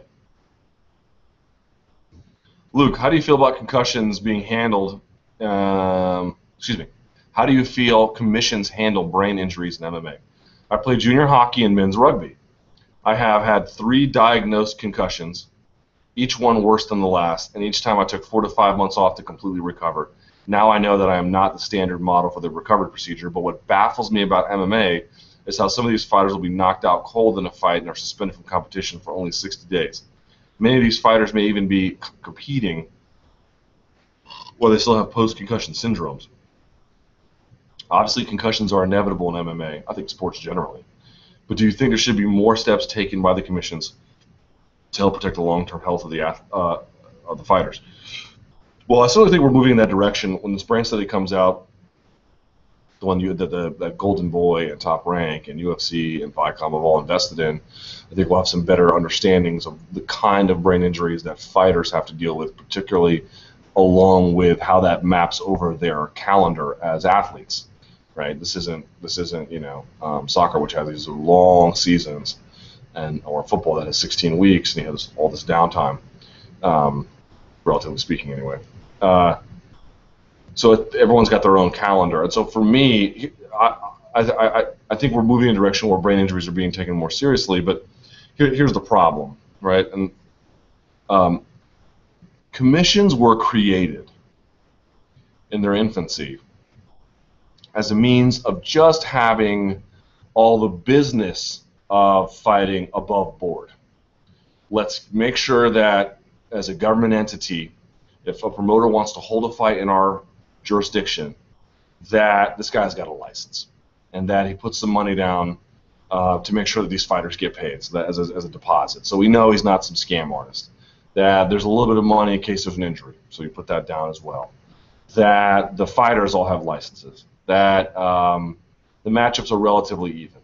Luke, how do you feel about concussions being handled excuse me. How do you feel commissions handle brain injuries in MMA? I played junior hockey and men's rugby. I have had 3 diagnosed concussions, each one worse than the last, and each time I took 4 to 5 months off to completely recover. Now I know that I am not the standard model for the recovery procedure, but what baffles me about MMA is how some of these fighters will be knocked out cold in a fight and are suspended from competition for only 60 days. Many of these fighters may even be competing while they still have post-concussion syndromes. Obviously, concussions are inevitable in MMA, I think sports generally. But do you think there should be more steps taken by the commissions to help protect the long-term health of the fighters? Well, I certainly think we're moving in that direction. When this brain study comes out, the one that Golden Boy and Top Rank and UFC and Viacom have all invested in, I think we'll have some better understandings of the kind of brain injuries that fighters have to deal with, particularly along with how that maps over their calendar as athletes. Right? This isn't soccer, which has these long seasons, or football that has 16 weeks and you have all this downtime, relatively speaking, anyway. So everyone's got their own calendar, and so for me, I think we're moving in a direction where brain injuries are being taken more seriously. But here's the problem, right? And commissions were created in their infancy as a means of just having all the business of fighting above board. Let's make sure that as a government entity, if a promoter wants to hold a fight in our jurisdiction, that this guy's got a license and that he puts some money down to make sure that these fighters get paid, so that as a deposit. So we know he's not some scam artist. That there's a little bit of money in case there's an injury, so you put that down as well. That the fighters all have licenses. That the matchups are relatively even.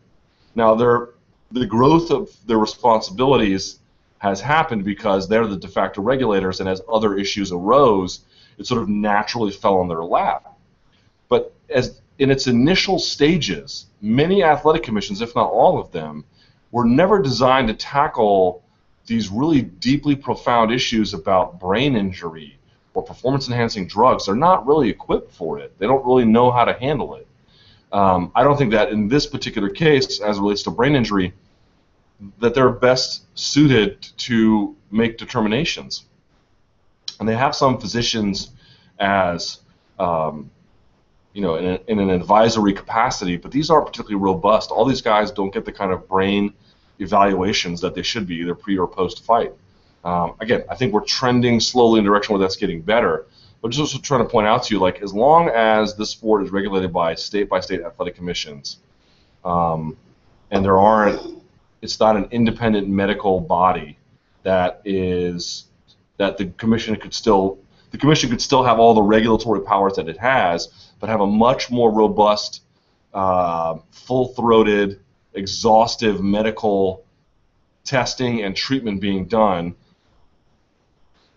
Now, the growth of their responsibilities has happened because they're the de facto regulators, and as other issues arose, it sort of naturally fell on their lap. But as in its initial stages, many athletic commissions, if not all of them, were never designed to tackle these really deeply profound issues about brain injury or performance-enhancing drugs. They're not really equipped for it. They don't really know how to handle it. I don't think that in this particular case, as it relates to brain injury, that they're best suited to make determinations. And they have some physicians as, in an advisory capacity, but these aren't particularly robust. All these guys don't get the kind of brain evaluations that they should be, either pre or post fight. Again, I think we're trending slowly in a direction where that's getting better. But just also trying to point out to you, like, as long as this sport is regulated by state athletic commissions, and it's not an independent medical body that the commission could still have all the regulatory powers that it has, but have a much more robust, full-throated, exhaustive medical testing and treatment being done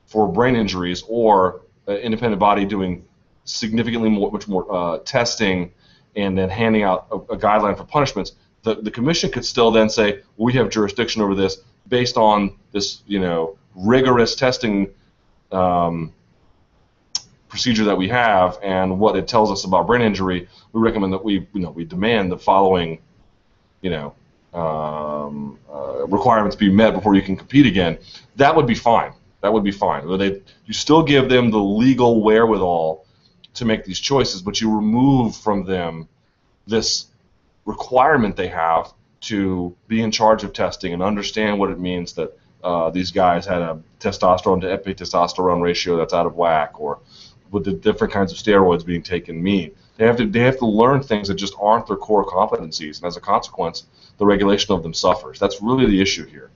for brain injuries, or an independent body doing significantly much more testing and then handing out a guideline for punishments. The commission could still then say, we have jurisdiction over this based on this, rigorous testing procedure that we have and what it tells us about brain injury. We recommend that we demand the following, requirements be met before you can compete again. That would be fine. That would be fine. You still give them the legal wherewithal to make these choices, but you remove from them this requirement they have to be in charge of testing and understand what it means that these guys had a testosterone to epitestosterone ratio that's out of whack, or what the different kinds of steroids being taken mean. They have to learn things that just aren't their core competencies, and as a consequence, the regulation of them suffers. That's really the issue here.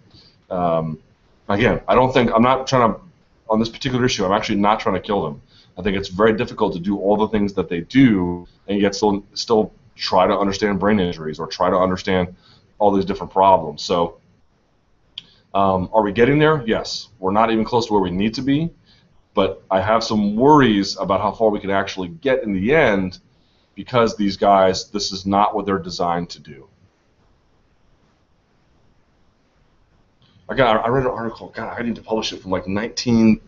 Again, I'm not trying to, on this particular issue, I'm actually not trying to kill them. I think it's very difficult to do all the things that they do and yet still try to understand brain injuries or try to understand all these different problems. So are we getting there? Yes. We're not even close to where we need to be, but I have some worries about how far we can actually get in the end, because these guys, this is not what they're designed to do. I read an article, I need to publish it from like I think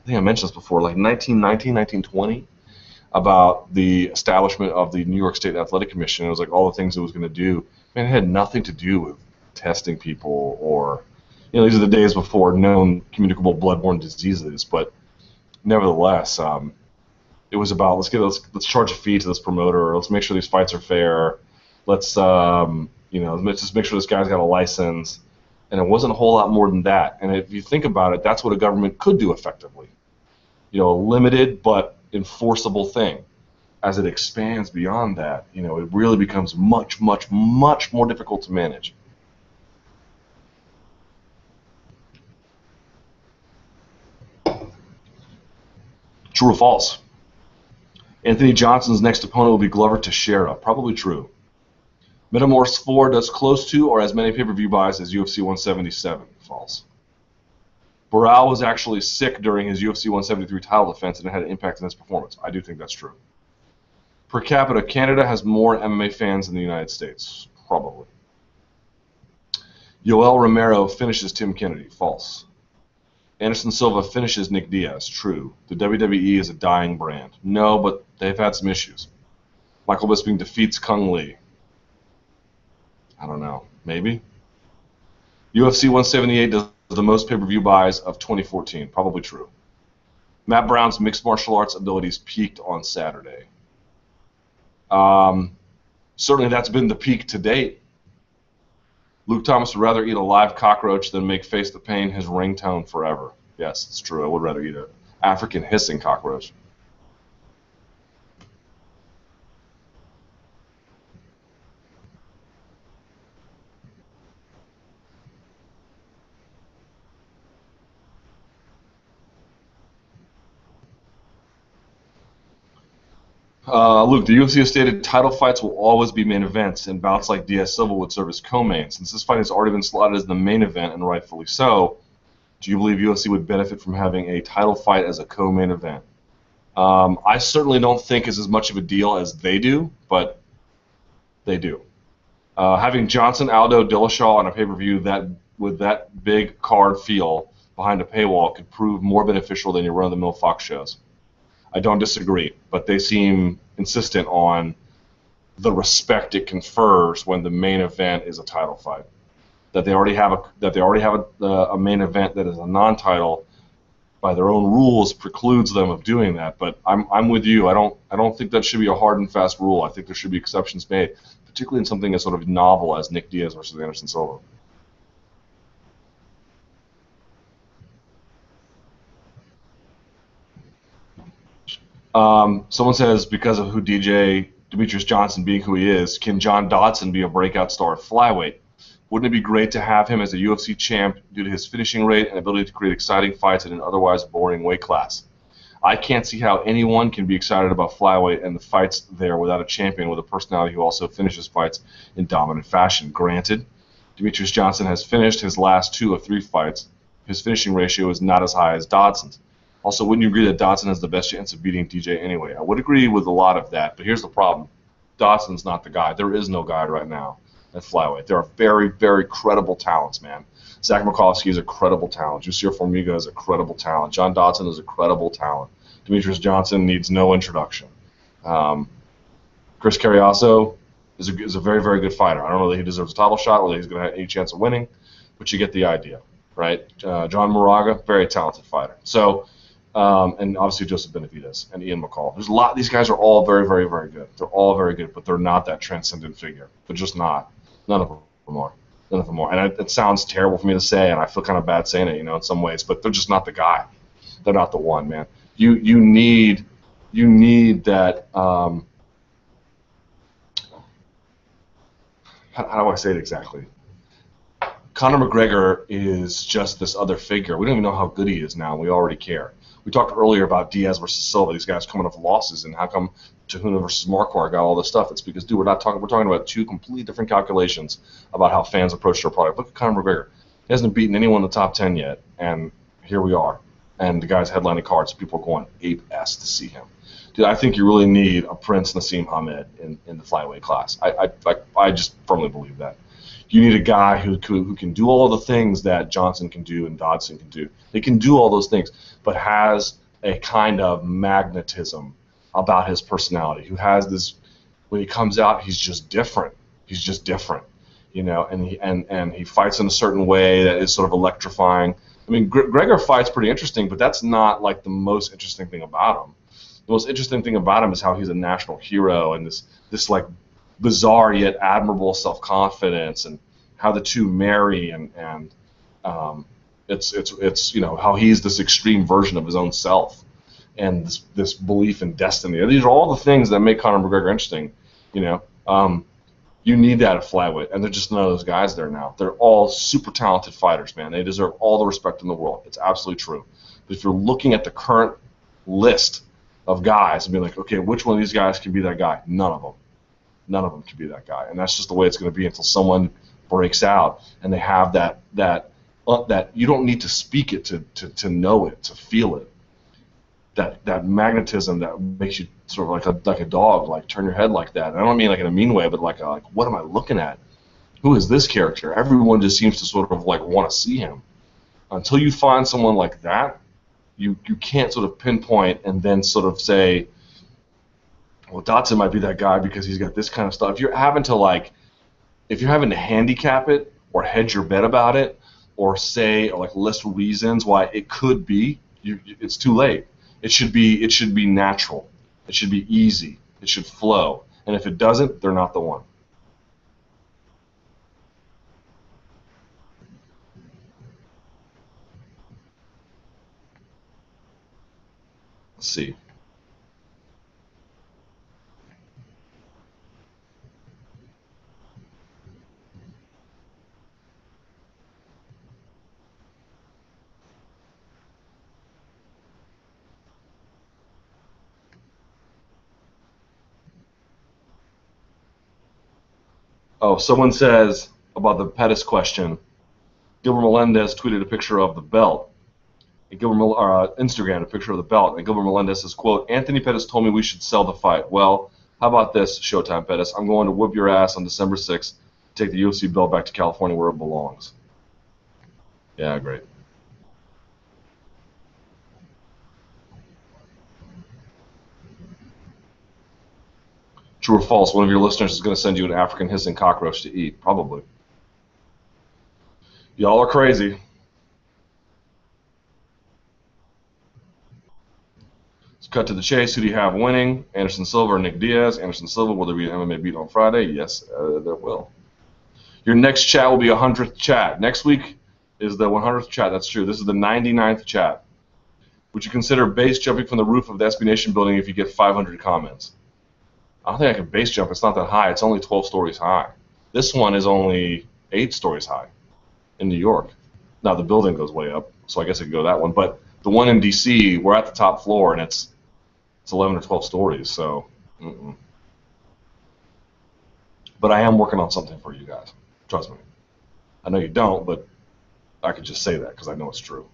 I mentioned this before, like 1919, 1920. about the establishment of the New York State Athletic Commission. It was like all the things it was going to do. Man, it had nothing to do with testing people or, these are the days before known communicable bloodborne diseases. But nevertheless, it was about let's charge a fee to this promoter. Let's make sure these fights are fair. Let's let's just make sure this guy's got a license. And it wasn't a whole lot more than that. And if you think about it, that's what a government could do effectively. A limited but enforceable thing. As it expands beyond that, it really becomes much, much, much more difficult to manage. True or false? Anthony Johnson's next opponent will be Glover Teixeira. Probably true. Metamorphs 4 does close to or as many pay-per-view buys as UFC 177. False. Barral was actually sick during his UFC 173 title defense, and it had an impact on his performance. I do think that's true. Per capita, Canada has more MMA fans than the United States. Probably. Yoel Romero finishes Tim Kennedy. False. Anderson Silva finishes Nick Diaz. True. The WWE is a dying brand. No, but they've had some issues. Michael Bisping defeats Kung Lee. I don't know. Maybe. UFC 178 does the most pay-per-view buys of 2014. Probably true. Matt Brown's mixed martial arts abilities peaked on Saturday. Certainly that's been the peak to date. Luke Thomas would rather eat a live cockroach than make Face the Pain his ringtone forever. Yes, it's true. I would rather eat an African hissing cockroach. Luke, the UFC has stated title fights will always be main events, and bouts like Diaz-Silva would serve as co-main. Since this fight has already been slotted as the main event, and rightfully so, do you believe UFC would benefit from having a title fight as a co-main event? I certainly don't think it's as much of a deal as they do, but they do. Having Johnson, Aldo, Dillashaw on a pay-per-view with that big card feel behind a paywall could prove more beneficial than your run-of-the-mill Fox shows. I don't disagree, but they seem insistent on the respect it confers when the main event is a title fight. That they already have a main event that is a non-title by their own rules precludes them of doing that. But I'm with you. I don't think that should be a hard and fast rule. I think there should be exceptions made, particularly in something as sort of novel as Nick Diaz versus Anderson Silva. Someone says, because of who DJ Demetrius Johnson being who he is, can John Dodson be a breakout star at flyweight? Wouldn't it be great to have him as a UFC champ due to his finishing rate and ability to create exciting fights in an otherwise boring weight class? I can't see how anyone can be excited about flyweight and the fights there without a champion with a personality who also finishes fights in dominant fashion. Granted, Demetrius Johnson has finished his last 2 of 3 fights. His finishing ratio is not as high as Dodson's. Also, wouldn't you agree that Dodson has the best chance of beating DJ anyway? I would agree with a lot of that, but here's the problem. Dodson's not the guy. There is no guy right now at flyweight. There are very, very credible talents, man. Zach Murkowski is a credible talent. Jusir Formiga is a credible talent. John Dodson is a credible talent. Demetrius Johnson needs no introduction. Chris Carriaso is a very, very good fighter. I don't know that he deserves a title shot or that he's going to have any chance of winning, but you get the idea, right? John Moraga, very talented fighter. So, and obviously Joseph Benavidez and Ian McCall. There's a lot. These guys are all very, very, very good. They're all very good, but they're not that transcendent figure. They're just not. None of them are. None of them are. And it sounds terrible for me to say, and I feel kind of bad saying it, in some ways. But they're just not the guy. They're not the one, man. You need that. How do I say it exactly? Conor McGregor is just this other figure. We don't even know how good he is now. We already care. We talked earlier about Diaz versus Silva. These guys coming off losses, and how come Tahuna versus Marquardt got all this stuff? It's because, dude, we're talking about 2 completely different calculations about how fans approach their product. Look at Conor McGregor. He hasn't beaten anyone in the top 10 yet, and here we are. And the guy's headlining cards. People are going ape-ass to see him. Dude, I think you really need a Prince Nassim Hamed in the flyweight class. I just firmly believe that. You need a guy who can do all the things that Johnson can do and Dodson can do. They can do all those things, but has a kind of magnetism about his personality, who has this, when he comes out, he's just different. He's just different, you know, and he fights in a certain way that is sort of electrifying. I mean, Gregor fights pretty interesting, but that's not like the most interesting thing about him. The most interesting thing about him is how he's a national hero and this like bizarre yet admirable self-confidence, and how the two marry, and it's you know, how he's this extreme version of his own self, and this belief in destiny. These are all the things that make Conor McGregor interesting, you know. You need that at flyweight, and there's just none of those guys there now. They're all super talented fighters, man. They deserve all the respect in the world. It's absolutely true. But if you're looking at the current list of guys and being like, okay, which one of these guys can be that guy? None of them. None of them can be that guy, and that's just the way it's going to be until someone breaks out and they have that you don't need to speak it to know it, to feel it. That magnetism that makes you sort of like a dog, like turn your head like that. And I don't mean like in a mean way, but like what am I looking at? Who is this character? Everyone just seems to sort of like want to see him. Until you find someone like that, you can't sort of pinpoint and then sort of say, well, Dotson might be that guy because he's got this kind of stuff. If you're having to handicap it or hedge your bet about it, or say, or like list reasons why it could be, it's too late. It should be natural. It should be easy. It should flow. And if it doesn't, they're not the one. Let's see. Oh, someone says about the Pettis question, Gilbert Melendez tweeted a picture of the belt. And Instagram a picture of the belt, and Gilbert Melendez says, quote, Anthony Pettis told me we should sell the fight. Well, how about this, Showtime Pettis? I'm going to whoop your ass on December 6th, take the UFC belt back to California where it belongs. Yeah, great. True or false, one of your listeners is going to send you an African hissing cockroach to eat. Probably. Y'all are crazy. Let's cut to the chase. Who do you have winning? Anderson Silva or Nick Diaz? Anderson Silva. Will there be an MMA beat on Friday? Yes, there will. Your next chat will be 100th chat. Next week is the 100th chat. That's true. This is the 99th chat. Would you consider base jumping from the roof of the SB Nation building if you get 500 comments? I don't think I can base jump. It's not that high. It's only 12 stories high. This one is only 8 stories high in New York. Now, the building goes way up, so I guess I could go that one. But the one in D.C., we're at the top floor, and it's 11 or 12 stories, so. But I am working on something for you guys. Trust me. I know you don't, but I could just say that because I know it's true.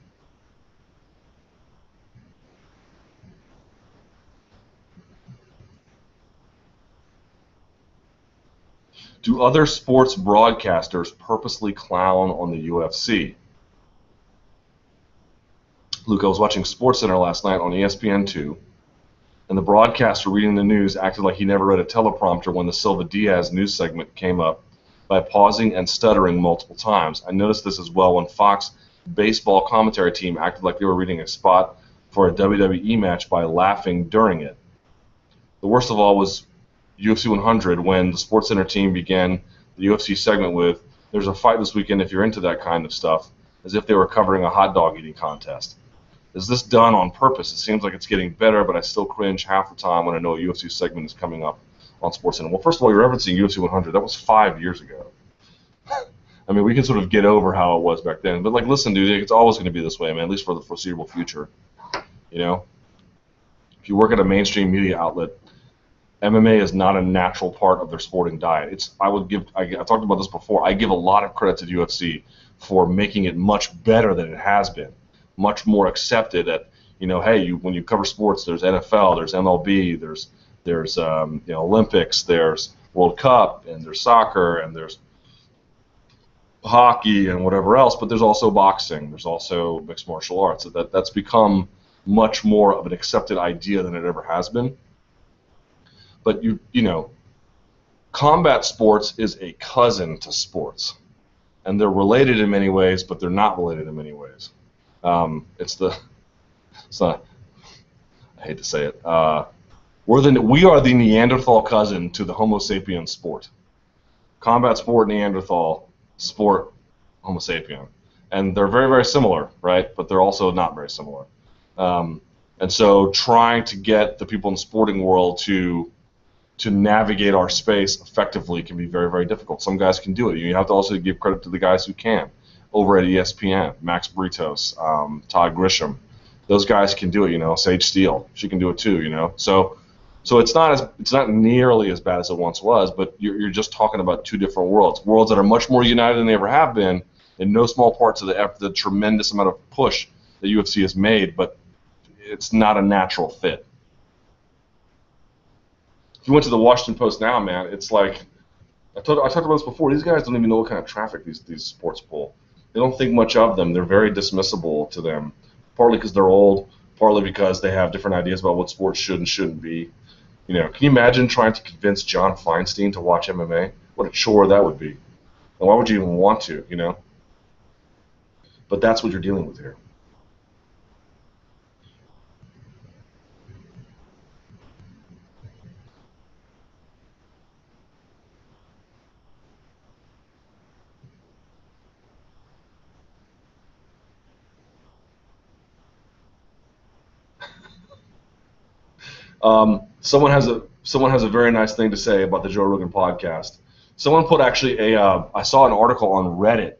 Do other sports broadcasters purposely clown on the UFC? Luke, I was watching SportsCenter last night on ESPN2, and the broadcaster reading the news acted like he never read a teleprompter when the Silva Diaz news segment came up by pausing and stuttering multiple times. I noticed this as well when Fox baseball commentary team acted like they were reading a spot for a WWE match by laughing during it. The worst of all was UFC 100 when the SportsCenter team began the UFC segment with, there's a fight this weekend if you're into that kind of stuff, as if they were covering a hot dog eating contest. Is this done on purpose? It seems like it's getting better, but I still cringe half the time when I know a UFC segment is coming up on SportsCenter. Well, first of all, you're referencing UFC 100. That was 5 years ago. I mean, we can sort of get over how it was back then. But, like, listen, dude, it's always going to be this way, man, at least for the foreseeable future. You know? If you work at a mainstream media outlet, MMA is not a natural part of their sporting diet. I talked about this before, I give a lot of credit to the UFC for making it much better than it has been, much more accepted that, you know, hey, when you cover sports, there's NFL, there's MLB, there's Olympics, there's World Cup, and there's soccer, and there's hockey and whatever else, but there's also boxing, there's also mixed martial arts. That's become much more of an accepted idea than it ever has been. But combat sports is a cousin to sports, and they're related in many ways, but they're not related in many ways. It's not, I hate to say it. We are the Neanderthal cousin to the Homo sapien sport. Combat sport, Neanderthal, sport, Homo sapien. And they're very, very similar, right? But they're also not very similar. And so trying to get the people in the sporting world to navigate our space effectively can be very, very difficult. Some guys can do it. You have to also give credit to the guys who can. Over at ESPN, Max Britos, Todd Grisham, those guys can do it. Sage Steele, she can do it too. So it's not nearly as bad as it once was. But you're just talking about two different worlds that are much more united than they ever have been. In no small parts of the tremendous amount of push that UFC has made, but it's not a natural fit. If you went to the Washington Post now, man, it's like I talked about this before. These guys don't even know what kind of traffic these sports pull. They don't think much of them. They're very dismissible to them, partly because they're old, partly because they have different ideas about what sports should and shouldn't be. Can you imagine trying to convince John Feinstein to watch MMA? What a chore that would be. And why would you even want to? But that's what you're dealing with here. Someone has a very nice thing to say about the Joe Rogan podcast. Someone put actually I saw an article on Reddit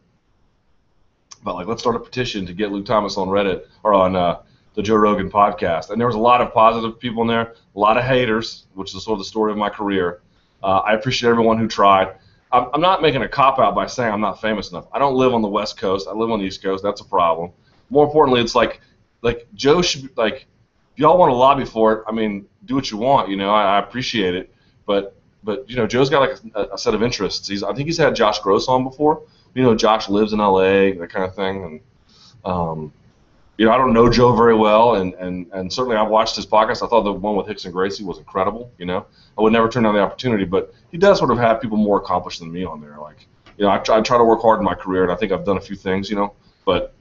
about let's start a petition to get Luke Thomas on Reddit or on the Joe Rogan podcast, and there was a lot of positive people in there, a lot of haters, which is sort of the story of my career. I appreciate everyone who tried. I'm not making a cop out by saying I'm not famous enough. I don't live on the West Coast. I live on the East Coast. That's a problem. More importantly, it's like Joe should be if y'all want to lobby for it, I mean, do what you want. I appreciate it, but Joe's got a set of interests. I think he's had Josh Gross on before. Josh lives in LA, that kind of thing, and I don't know Joe very well, and certainly I've watched his podcast. I thought the one with Hicks and Gracie was incredible. I would never turn down the opportunity, but he does sort of have people more accomplished than me on there. I try to work hard in my career, and I think I've done a few things, but.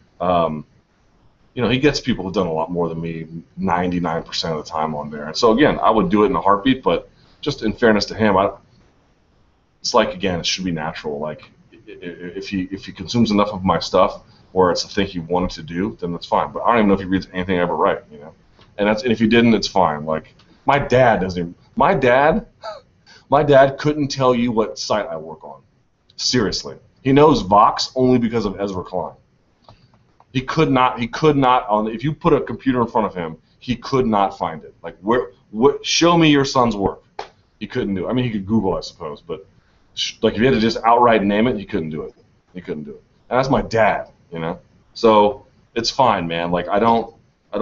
He gets people who've done a lot more than me 99% of the time on there. And so, again, I would do it in a heartbeat, but just in fairness to him, it's again, it should be natural. If he consumes enough of my stuff where it's a thing he wanted to do, then that's fine. But I don't even know if he reads anything I ever write, And if he didn't, it's fine. My dad doesn't even, my dad couldn't tell you what site I work on. Seriously. He knows Vox only because of Ezra Klein. He could not, if you put a computer in front of him, he could not find it. Show me your son's work. He couldn't do it. I mean, he could Google, I suppose, but if you had to just outright name it, he couldn't do it. And that's my dad, So it's fine, man. I don't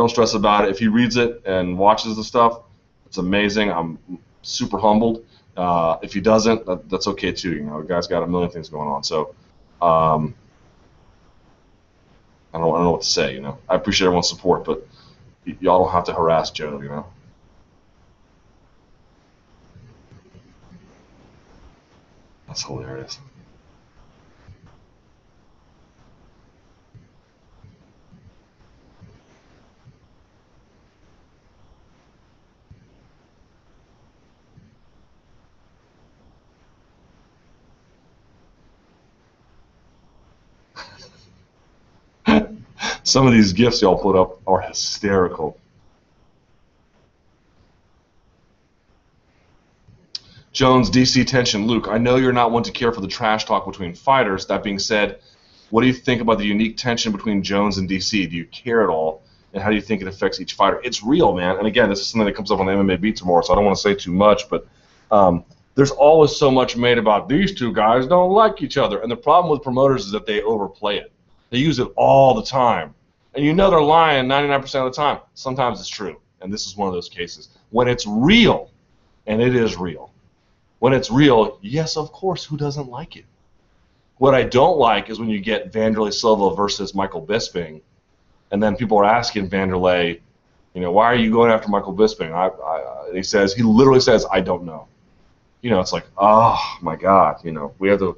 stress about it. If he reads it and watches the stuff, it's amazing. I'm super humbled. If he doesn't, that's okay too. The guy's got a million things going on. So, I don't know what to say, I appreciate everyone's support, but y'all don't have to harass Joe, That's hilarious. Some of these GIFs y'all put up are hysterical. Jones, DC tension. Luke, I know you're not one to care for the trash talk between fighters. That being said, what do you think about the unique tension between Jones and DC? Do you care at all? And how do you think it affects each fighter? It's real, man. And again, this is something that comes up on the MMA Beat tomorrow, so I don't want to say too much, but there's always so much made about these two guys don't like each other. And the problem with promoters is that they overplay it. They use it all the time. And they're lying 99% of the time. Sometimes it's true. And this is one of those cases. When it's real, and it is real, when it's real, yes, of course, who doesn't like it? What I don't like is when you get Vanderlei Silva versus Michael Bisping, and then people are asking Vanderlei, You know, why are you going after Michael Bisping? He literally says, I don't know. You know, it's like, oh my God, you know, we have to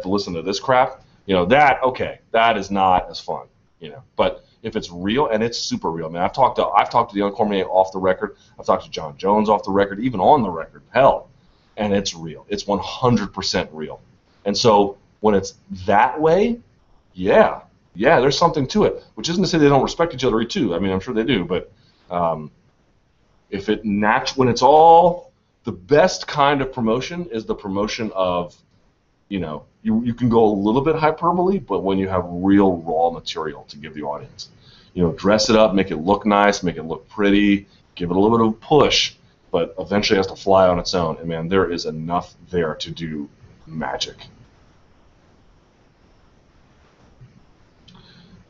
listen to this crap. You know, that is not as fun. You know, but if it's real, and it's super real, man. I've talked to Deion Cormier off the record. I've talked to John Jones off the record, even on the record. Hell, and it's real. It's 100% real. And so when it's that way, yeah, there's something to it. Which isn't to say they don't respect each other too. I mean, I'm sure they do, but um, when it's all the best kind of promotion is the promotion of, you know, you can go a little bit hyperbole, but when you have real raw material to give the audience, you know, dress it up, make it look nice, make it look pretty, give it a little bit of a push, but eventually it has to fly on its own. And man, there is enough there to do magic.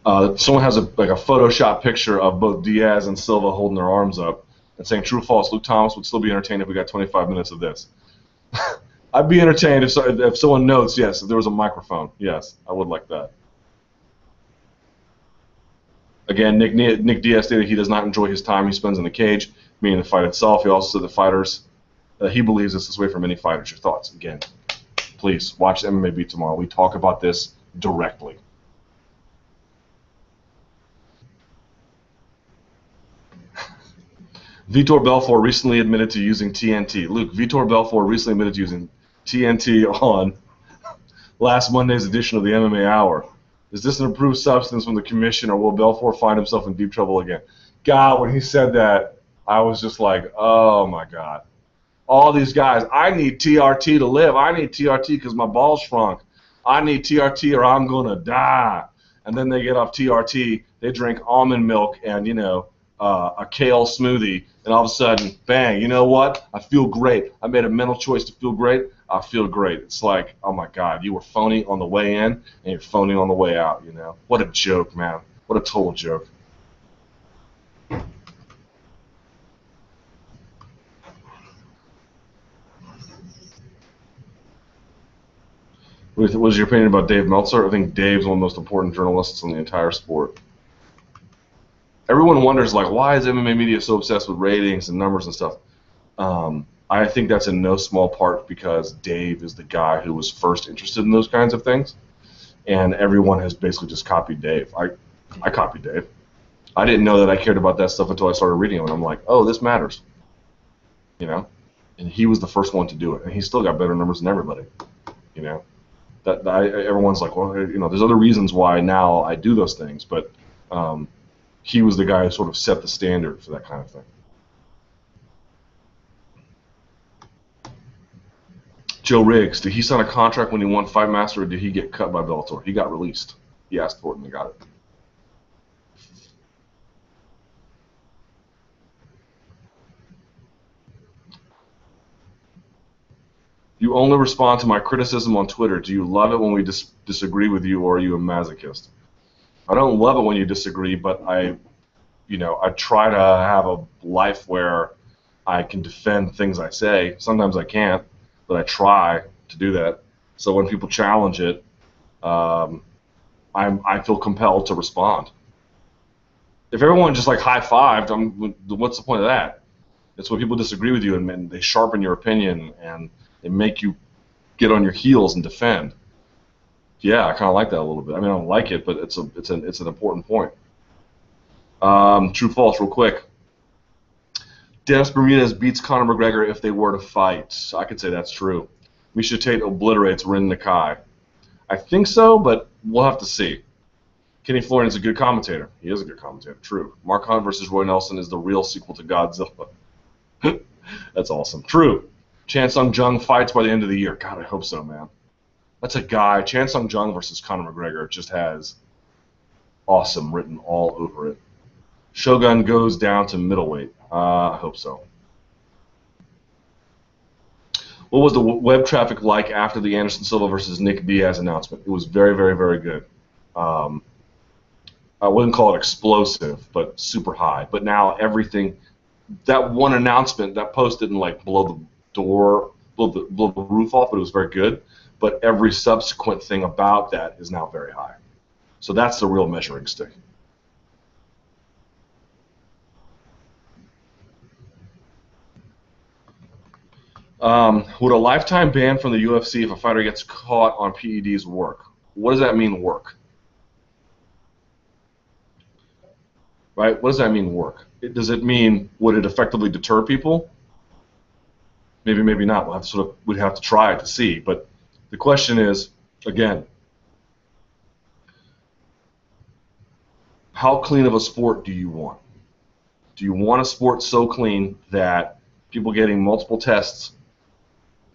Someone has a Photoshop picture of both Diaz and Silva holding their arms up and saying, "True or false? Luke Thomas would still be entertained if we got 25 minutes of this." I'd be entertained if someone notes, yes, if there was a microphone. Yes, I would like that. Again, Nick Diaz stated he does not enjoy his time he spends in the cage, meaning the fight itself. He also said he believes it's this way for many fighters. Your thoughts? Again, please watch MMA Beat tomorrow. We talk about this directly. Vitor Belfort recently admitted to using TNT. Luke, Vitor Belfort recently admitted to using TNT on last Monday's edition of the MMA Hour. Is this an approved substance from the commission, or will Belfort find himself in deep trouble again? God, when he said that, I was just like, oh my God. All these guys, I need TRT to live. I need TRT because my balls shrunk. I need TRT or I'm going to die. And then they get off TRT, they drink almond milk and, you know, a kale smoothie, and all of a sudden, bang, you know what? I feel great. I made a mental choice to feel great. I feel great. It's like, oh my God, you were phony on the way in, and you're phony on the way out, you know? What a joke, man. What a total joke. What was your opinion about Dave Meltzer? I think Dave's one of the most important journalists in the entire sport. Everyone wonders, like, why is MMA media so obsessed with ratings and numbers and stuff? I think that's in no small part because Dave is the guy who was first interested in those kinds of things, and everyone has basically just copied Dave. I copied Dave. I didn't know that I cared about that stuff until I started reading them, and I'm like, oh, this matters, you know? And he was the first one to do it, and he's still got better numbers than everybody, you know? Everyone's like, well, you know, there's other reasons why now I do those things, but he was the guy who sort of set the standard for that kind of thing. Joe Riggs, did he sign a contract when he won Fight Master, or did he get cut by Bellator? He got released. He asked for it and they got it. You only respond to my criticism on Twitter. Do you love it when we disagree with you, or are you a masochist? I don't love it when you disagree, but I try to have a life where I can defend things I say. Sometimes I can't, but I try to do that. So when people challenge it, I feel compelled to respond. If everyone just like high-fived, what's the point of that? It's when people disagree with you and they sharpen your opinion and they make you get on your heels and defend. Yeah, I kind of like that a little bit. I mean, I don't like it, but it's an important point. True, false, real quick. Dennis Bermudez beats Conor McGregor if they were to fight. I could say that's true. Miesha Tate obliterates Rin Nakai. I think so, but we'll have to see. Kenny Florian's a good commentator. He is a good commentator. True. Mark Hunt versus Roy Nelson is the real sequel to Godzilla. That's awesome. True. Chan Sung Jung fights by the end of the year. God, I hope so, man. That's a guy. Chan Sung Jung versus Conor McGregor just has awesome written all over it. Shogun goes down to middleweight. I hope so. What was the web traffic like after the Anderson Silva versus Nick Diaz announcement? It was very, very, very good. I wouldn't call it explosive, but super high. But now everything, that one announcement, that post didn't like blow the roof off, but it was very good. But every subsequent thing about that is now very high. So that's the real measuring stick. Would a lifetime ban from the UFC if a fighter gets caught on PEDs work? What does that mean, work? Right? What does that mean, work? Does it mean, would it effectively deter people? Maybe, maybe not. We'd have to try it to see. But the question is, again, how clean of a sport do you want? Do you want a sport so clean that people getting multiple tests,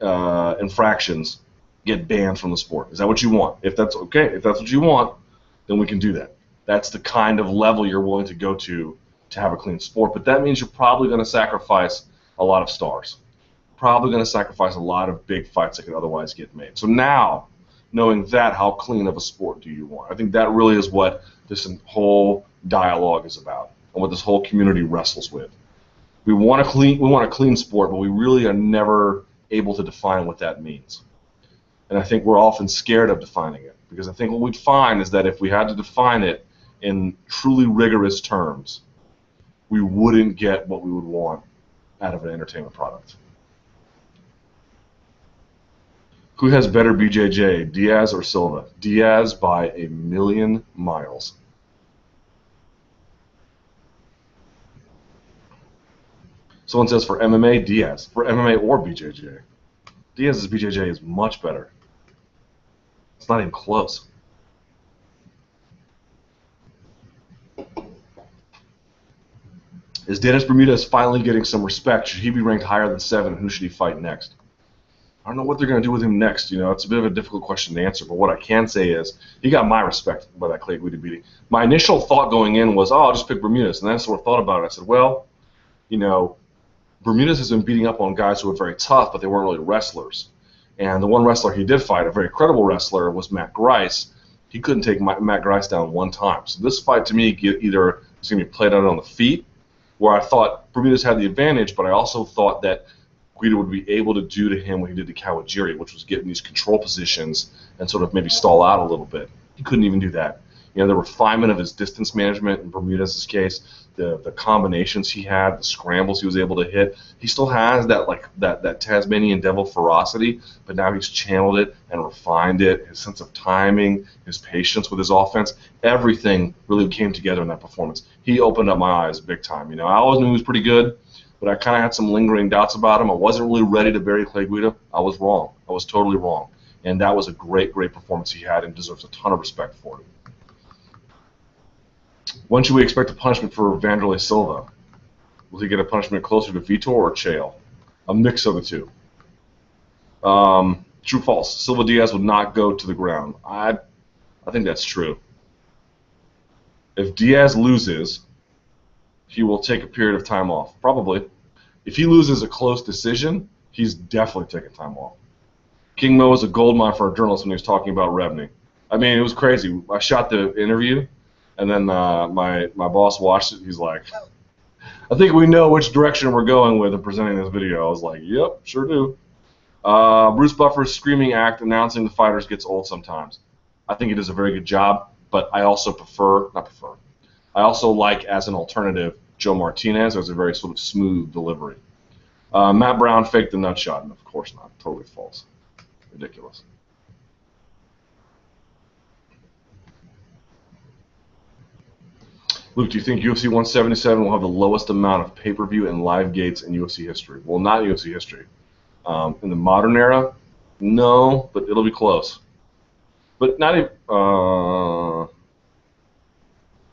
infractions, get banned from the sport? Is that what you want? If that's okay, if that's what you want, then we can do that. That's the kind of level you're willing to go to have a clean sport. But that means you're probably going to sacrifice a lot of stars. Probably going to sacrifice a lot of big fights that could otherwise get made. So now, knowing that, how clean of a sport do you want? I think that really is what this whole dialogue is about, and what this whole community wrestles with. We want a clean sport, but we really are never able to define what that means. And I think we're often scared of defining it, because I think what we'd find is that if we had to define it in truly rigorous terms, we wouldn't get what we would want out of an entertainment product. Who has better BJJ, Diaz or Silva? Diaz by a million miles. Someone says for MMA, Diaz. For MMA or BJJ. Diaz's BJJ is much better. It's not even close. Is Dennis Bermudez finally getting some respect? Should he be ranked higher than 7? Who should he fight next? I don't know what they're going to do with him next. You know, it's a bit of a difficult question to answer. But what I can say is he got my respect by that Clay Guida beating. My initial thought going in was, oh, I'll just pick Bermudez. And then I sort of thought about it. I said, well, you know, Bermudez has been beating up on guys who are very tough, but they weren't really wrestlers. And the one wrestler he did fight, a very credible wrestler, was Matt Grice. He couldn't take Matt Grice down one time. So this fight, to me, either is going to be played out on the feet, where I thought Bermudez had the advantage, but I also thought that Guida would be able to do to him what he did to Kawajiri, which was get in these control positions and sort of maybe stall out a little bit. He couldn't even do that. You know, the refinement of his distance management in Bermudez's case, the combinations he had, the scrambles he was able to hit. He still has that Tasmanian devil ferocity, but now he's channeled it and refined it. His sense of timing, his patience with his offense, everything really came together in that performance. He opened up my eyes big time. You know, I always knew he was pretty good, but I kind of had some lingering doubts about him. I wasn't really ready to bury Clay Guida. I was wrong. I was totally wrong. And that was a great, great performance he had and deserves a ton of respect for it. When should we expect a punishment for Vanderlei Silva? Will he get a punishment closer to Vitor or Chael? A mix of the two. True, false. Silva Diaz would not go to the ground. I think that's true. If Diaz loses, he will take a period of time off. Probably. If he loses a close decision, he's definitely taking time off. King Mo was a goldmine for a journalist when he was talking about Rebney. I mean, it was crazy. I shot the interview, and then my boss watched it. He's like, I think we know which direction we're going with in presenting this video. I was like, yep, sure do. Bruce Buffer's screaming act announcing the fighters gets old sometimes. I think he does a very good job, but I also I also like, as an alternative, Joe Martinez has a very sort of smooth delivery. Matt Brown faked the nut shot, and of course not. Totally false. Ridiculous. Luke, do you think UFC 177 will have the lowest amount of pay-per-view and live gates in UFC history? Well, not UFC history. In the modern era, no, but it'll be close. But not even for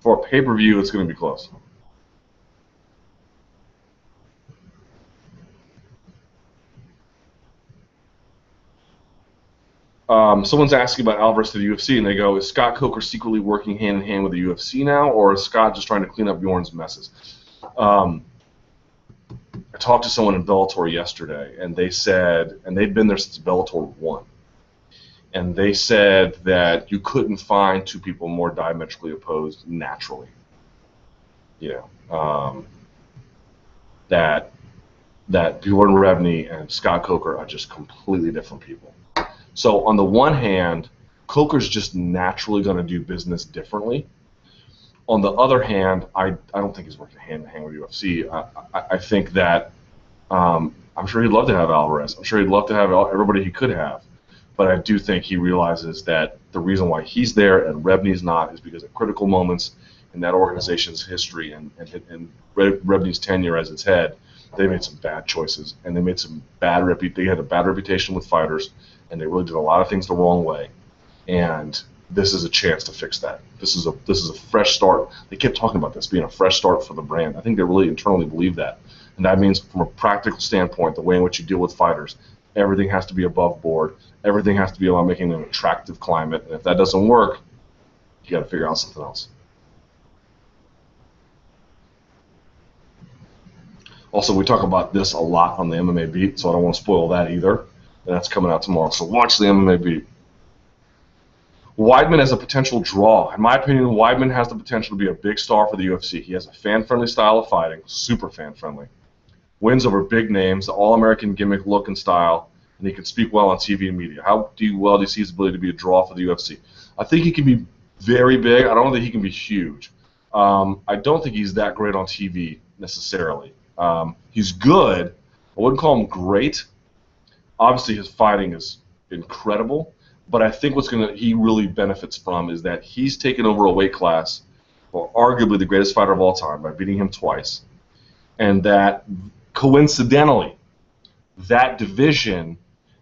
a pay-per-view, it's going to be close. Someone's asking about Alvarez to the UFC, and they go, is Scott Coker secretly working hand-in-hand with the UFC now, or is Scott just trying to clean up Bjorn's messes? I talked to someone in Bellator yesterday, and they said, and they'd been there since Bellator 1, and they said that you couldn't find two people more diametrically opposed naturally. You know, that Bjorn Rebney and Scott Coker are just completely different people. So on the one hand, Coker's just naturally going to do business differently. On the other hand, I don't think he's working hand in hand with UFC. I think that I'm I'm sure he'd love to have Alvarez. I'm sure he'd love to have everybody he could have. But I do think he realizes that the reason why he's there and Rebney's not is because at critical moments in that organization's history and Rebney's tenure as its head, they made some bad choices, and they made some bad they had a bad reputation with fighters, and they really did a lot of things the wrong way. And this is a chance to fix that. This is a fresh start. They kept talking about this being a fresh start for the brand. I think they really internally believe that. And that means from a practical standpoint, the way in which you deal with fighters, everything has to be above board. Everything has to be about making an attractive climate. And if that doesn't work, you got to figure out something else. Also, we talk about this a lot on the MMA Beat, so I don't want to spoil that either. And that's coming out tomorrow. So watch the MMA Beat. Weidman has a potential draw. In my opinion, Weidman has the potential to be a big star for the UFC. He has a fan-friendly style of fighting, super fan-friendly. Wins over big names, the all-American gimmick look and style, and he can speak well on TV and media. How do you see his ability to be a draw for the UFC? I think he can be very big. I don't think he can be huge. I don't think he's that great on TV necessarily. He's good. I wouldn't call him great. Obviously, his fighting is incredible. But I think he really benefits from is that he's taken over a weight class for arguably the greatest fighter of all time by beating him twice. And that, coincidentally, that division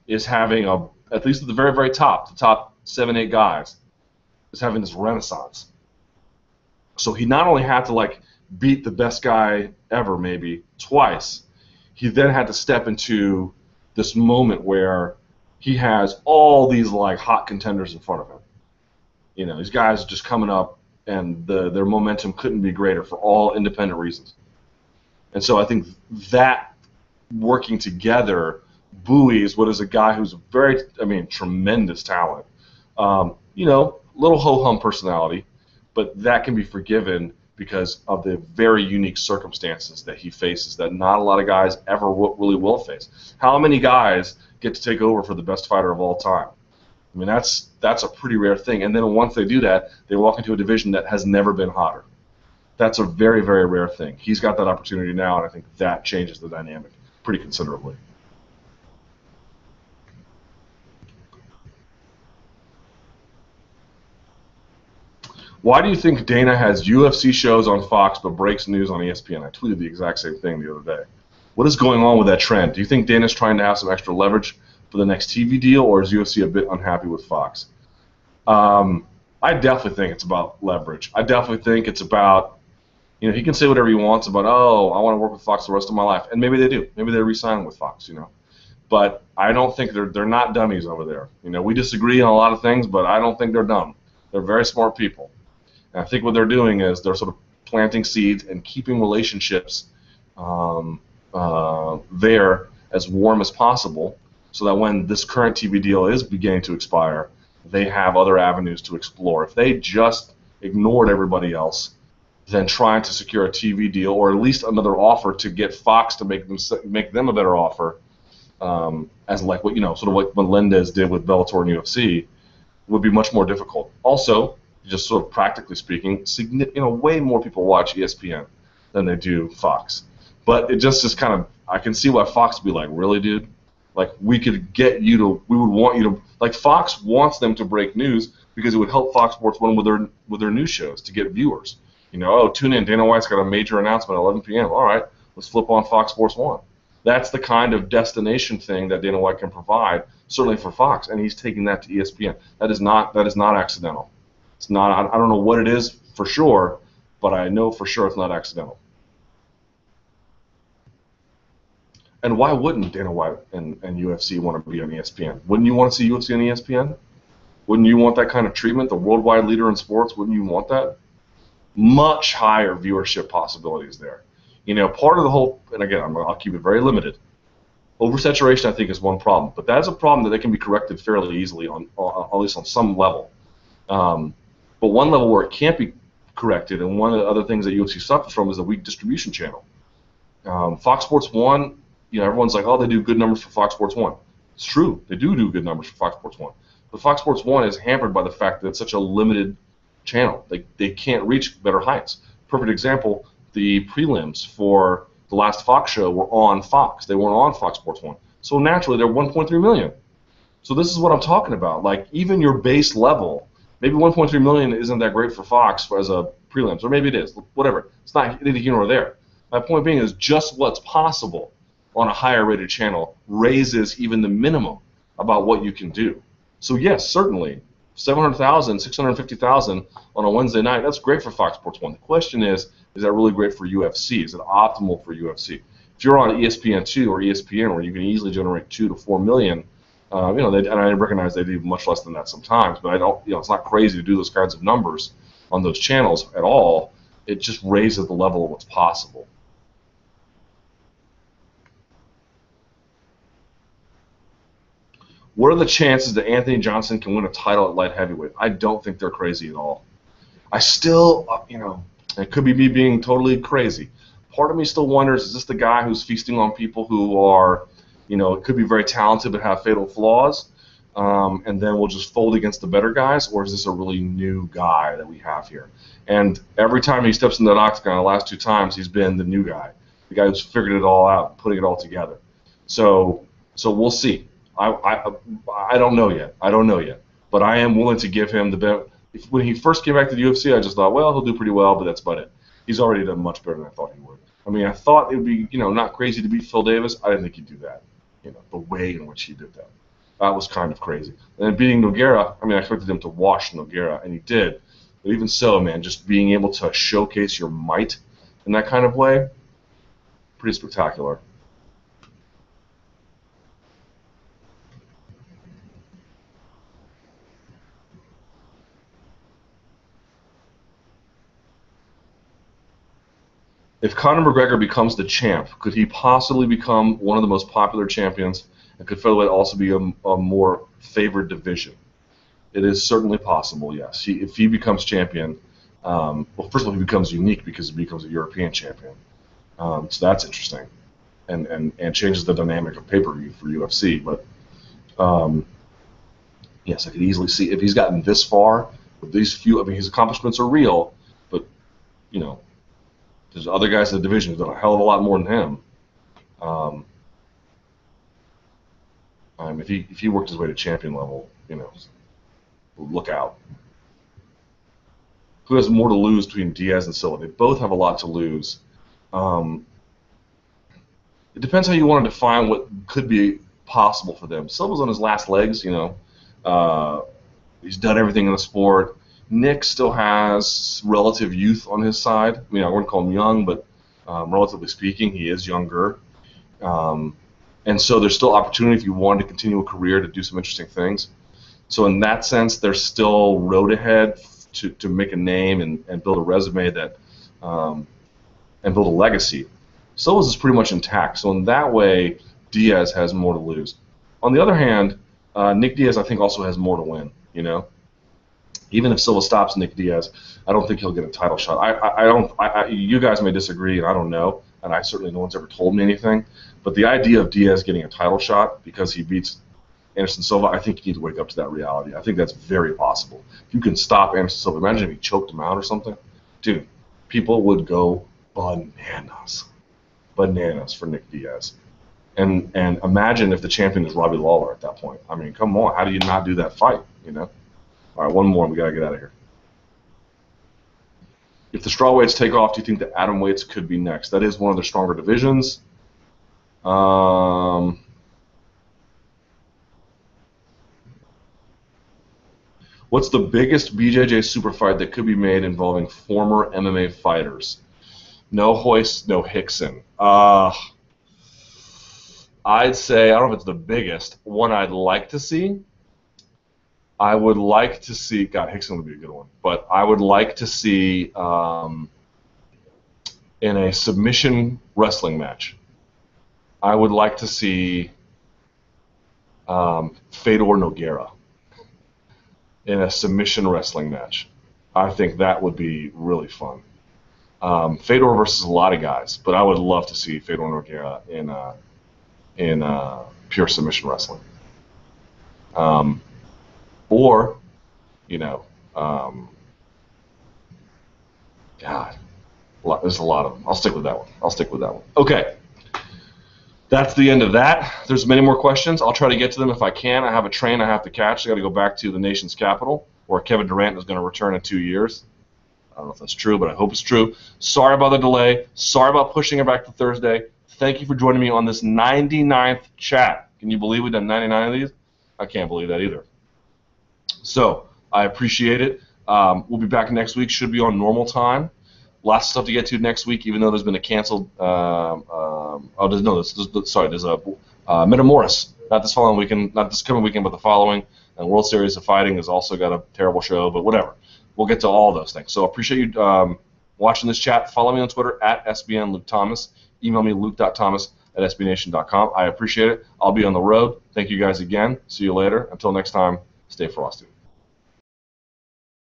is having, at least at the very, very top, the top 7, 8 guys, is having this renaissance. So he not only had to, beat the best guy ever, maybe, twice, he then had to step into this moment where he has all these hot contenders in front of him. You know, these guys are just coming up, and their momentum couldn't be greater for all independent reasons. And so I think that working together buoys what is a guy who's tremendous talent. Little ho-hum personality, but that can be forgiven because of the very unique circumstances that he faces that not a lot of guys ever really will face. How many guys get to take over for the best fighter of all time? I mean, that's a pretty rare thing. And then once they do that, they walk into a division that has never been hotter. That's a very, very rare thing. He's got that opportunity now, and I think that changes the dynamic pretty considerably. Why do you think Dana has UFC shows on Fox but breaks news on ESPN? I tweeted the exact same thing the other day. What is going on with that trend? Do you think Dana's trying to have some extra leverage for the next TV deal, or is UFC a bit unhappy with Fox? I definitely think it's about leverage. I definitely think it's about, he can say whatever he wants about, I want to work with Fox the rest of my life. And maybe they do. Maybe they re-sign with Fox, But I don't think they're not dummies over there. We disagree on a lot of things, but I don't think they're dumb. They're very smart people. And I think what they're doing is they're sort of planting seeds and keeping relationships there as warm as possible so that when this current TV deal is beginning to expire, they have other avenues to explore. If they just ignored everybody else, then trying to secure a TV deal or at least another offer to get Fox to make them a better offer, as sort of what Melendez did with Bellator and UFC, would be much more difficult. Also, just sort of practically speaking, way more people watch ESPN than they do Fox. But it just is kind of, I can see why Fox would be like, really, dude? We could get you to, we would want you to, Fox wants them to break news because it would help Fox Sports 1 with their news shows to get viewers. Tune in, Dana White's got a major announcement at 11 p.m. All right, let's flip on Fox Sports 1. That's the kind of destination thing that Dana White can provide, certainly for Fox, and he's taking that to ESPN. That is not accidental. It's not. I don't know what it is for sure, but I know for sure it's not accidental. And why wouldn't Dana White and UFC want to be on ESPN? Wouldn't you want to see UFC on ESPN? Wouldn't you want that kind of treatment? The worldwide leader in sports, wouldn't you want that? Much higher viewership possibilities there. Part of the whole, and again, I'll keep it very limited. Oversaturation, I think, is one problem, but that is a problem that can be corrected fairly easily on at least on some level. But one level where it can't be corrected, and one of the other things that UFC suffers from is a weak distribution channel. Fox Sports 1, everyone's like, they do good numbers for Fox Sports 1. It's true, they do good numbers for Fox Sports 1. But Fox Sports 1 is hampered by the fact that it's such a limited channel. They can't reach better heights. Perfect example, the prelims for the last Fox show were on Fox. They weren't on Fox Sports 1. So naturally, they're 1.3 million. So this is what I'm talking about. Like, even your base level, maybe 1.3 million isn't that great for Fox as a prelims, or maybe it is. Whatever. It's not neither here nor there. My point being is just what's possible on a higher rated channel raises even the minimum about what you can do. So yes, certainly, 700,000, 650,000 on a Wednesday night, that's great for Fox Sports 1. The question is that really great for UFC? Is it optimal for UFC? If you're on ESPN2 or ESPN, where you can easily generate 2 to 4 million, and I recognize they do much less than that sometimes, but I don't, it's not crazy to do those kinds of numbers on those channels at all. It just raises the level of what's possible. What are the chances that Anthony Johnson can win a title at light heavyweight? I don't think they're crazy at all. I still, it could be me being totally crazy. Part of me still wonders, is this the guy who's feasting on people who are, it could be very talented but have fatal flaws, and then we'll just fold against the better guys, or is this a really new guy that we have here? And every time he steps in that octagon, the last 2 times, he's been the new guy, the guy who's figured it all out, putting it all together. So we'll see. I don't know yet. But I am willing to give him the benefit. When he first came back to the UFC, I just thought, well, he'll do pretty well, but that's about it. He's already done much better than I thought he would. I mean, I thought it would be, not crazy to beat Phil Davis. I didn't think he'd do that. The way in which he did that. That was kind of crazy. And then beating Nogueira, I expected him to wash Nogueira, and he did. But even so, man, just being able to showcase your might in that kind of way, pretty spectacular. If Conor McGregor becomes the champ, could he possibly become one of the most popular champions, and could featherweight also be a more favored division? It is certainly possible, yes. If he becomes champion, well, first of all, he becomes unique because he becomes a European champion. So that's interesting, and changes the dynamic of pay-per-view for UFC. But yes, I could easily see if he's gotten this far with these few. His accomplishments are real, but there's other guys in the division who've done a hell of a lot more than him. If he worked his way to champion level, look out. Who has more to lose between Diaz and Silva? They both have a lot to lose. It depends how you want to define what could be possible for them. Silva's on his last legs, he's done everything in the sport. Nick still has relative youth on his side. I wouldn't call him young, but relatively speaking, he is younger. And so there's still opportunity if you wanted to continue a career to do some interesting things. So in that sense, there's still road ahead to make a name and build a resume that and build a legacy. Silva's is pretty much intact. So in that way, Diaz has more to lose. On the other hand, Nick Diaz, I think, also has more to win. Even if Silva stops Nick Diaz, I don't think he'll get a title shot. You guys may disagree, and I don't know, and I certainly no one's ever told me anything. But the idea of Diaz getting a title shot because he beats Anderson Silva, I think you need to wake up to that reality. I think that's very possible. If you can stop Anderson Silva, imagine if he choked him out or something. Dude, people would go bananas for Nick Diaz. And imagine if the champion is Robbie Lawler at that point. Come on, how do you not do that fight, All right, one more, and we got to get out of here. If the strawweights take off, do you think the atomweights could be next? That is one of the stronger divisions. What's the biggest BJJ super fight that could be made involving former MMA fighters? No Hoist, no Hickson. I'd say, I don't know if it's the biggest. One I'd like to see. I would like to see, God, Hickson would be a good one, but I would like to see in a submission wrestling match, I would like to see Fedor Nogueira in a submission wrestling match. I think that would be really fun. Fedor versus a lot of guys, but I would love to see Fedor Nogueira in pure submission wrestling. Or, God, There's a lot of them. I'll stick with that one. Okay. That's the end of that. There's many more questions. I'll try to get to them if I can. I have a train I have to catch. I got to go back to the nation's capital, where Kevin Durant is going to return in 2 years. I don't know if that's true, but I hope it's true. Sorry about the delay. Sorry about pushing it back to Thursday. Thank you for joining me on this 99th chat. Can you believe we've done 99 of these? I can't believe that either. So I appreciate it. We'll be back next week. Should be on normal time. Lots of stuff to get to next week, even though there's been a canceled. There's a Metamoris. Not this following weekend, not this coming weekend, but the following. And World Series of Fighting has also got a terrible show, but whatever. We'll get to all those things. So I appreciate you watching this chat. Follow me on Twitter at SBNLukeThomas. Email me luke.thomas@sbnation.com. I appreciate it. I'll be on the road. Thank you guys again. See you later. Until next time, stay frosty.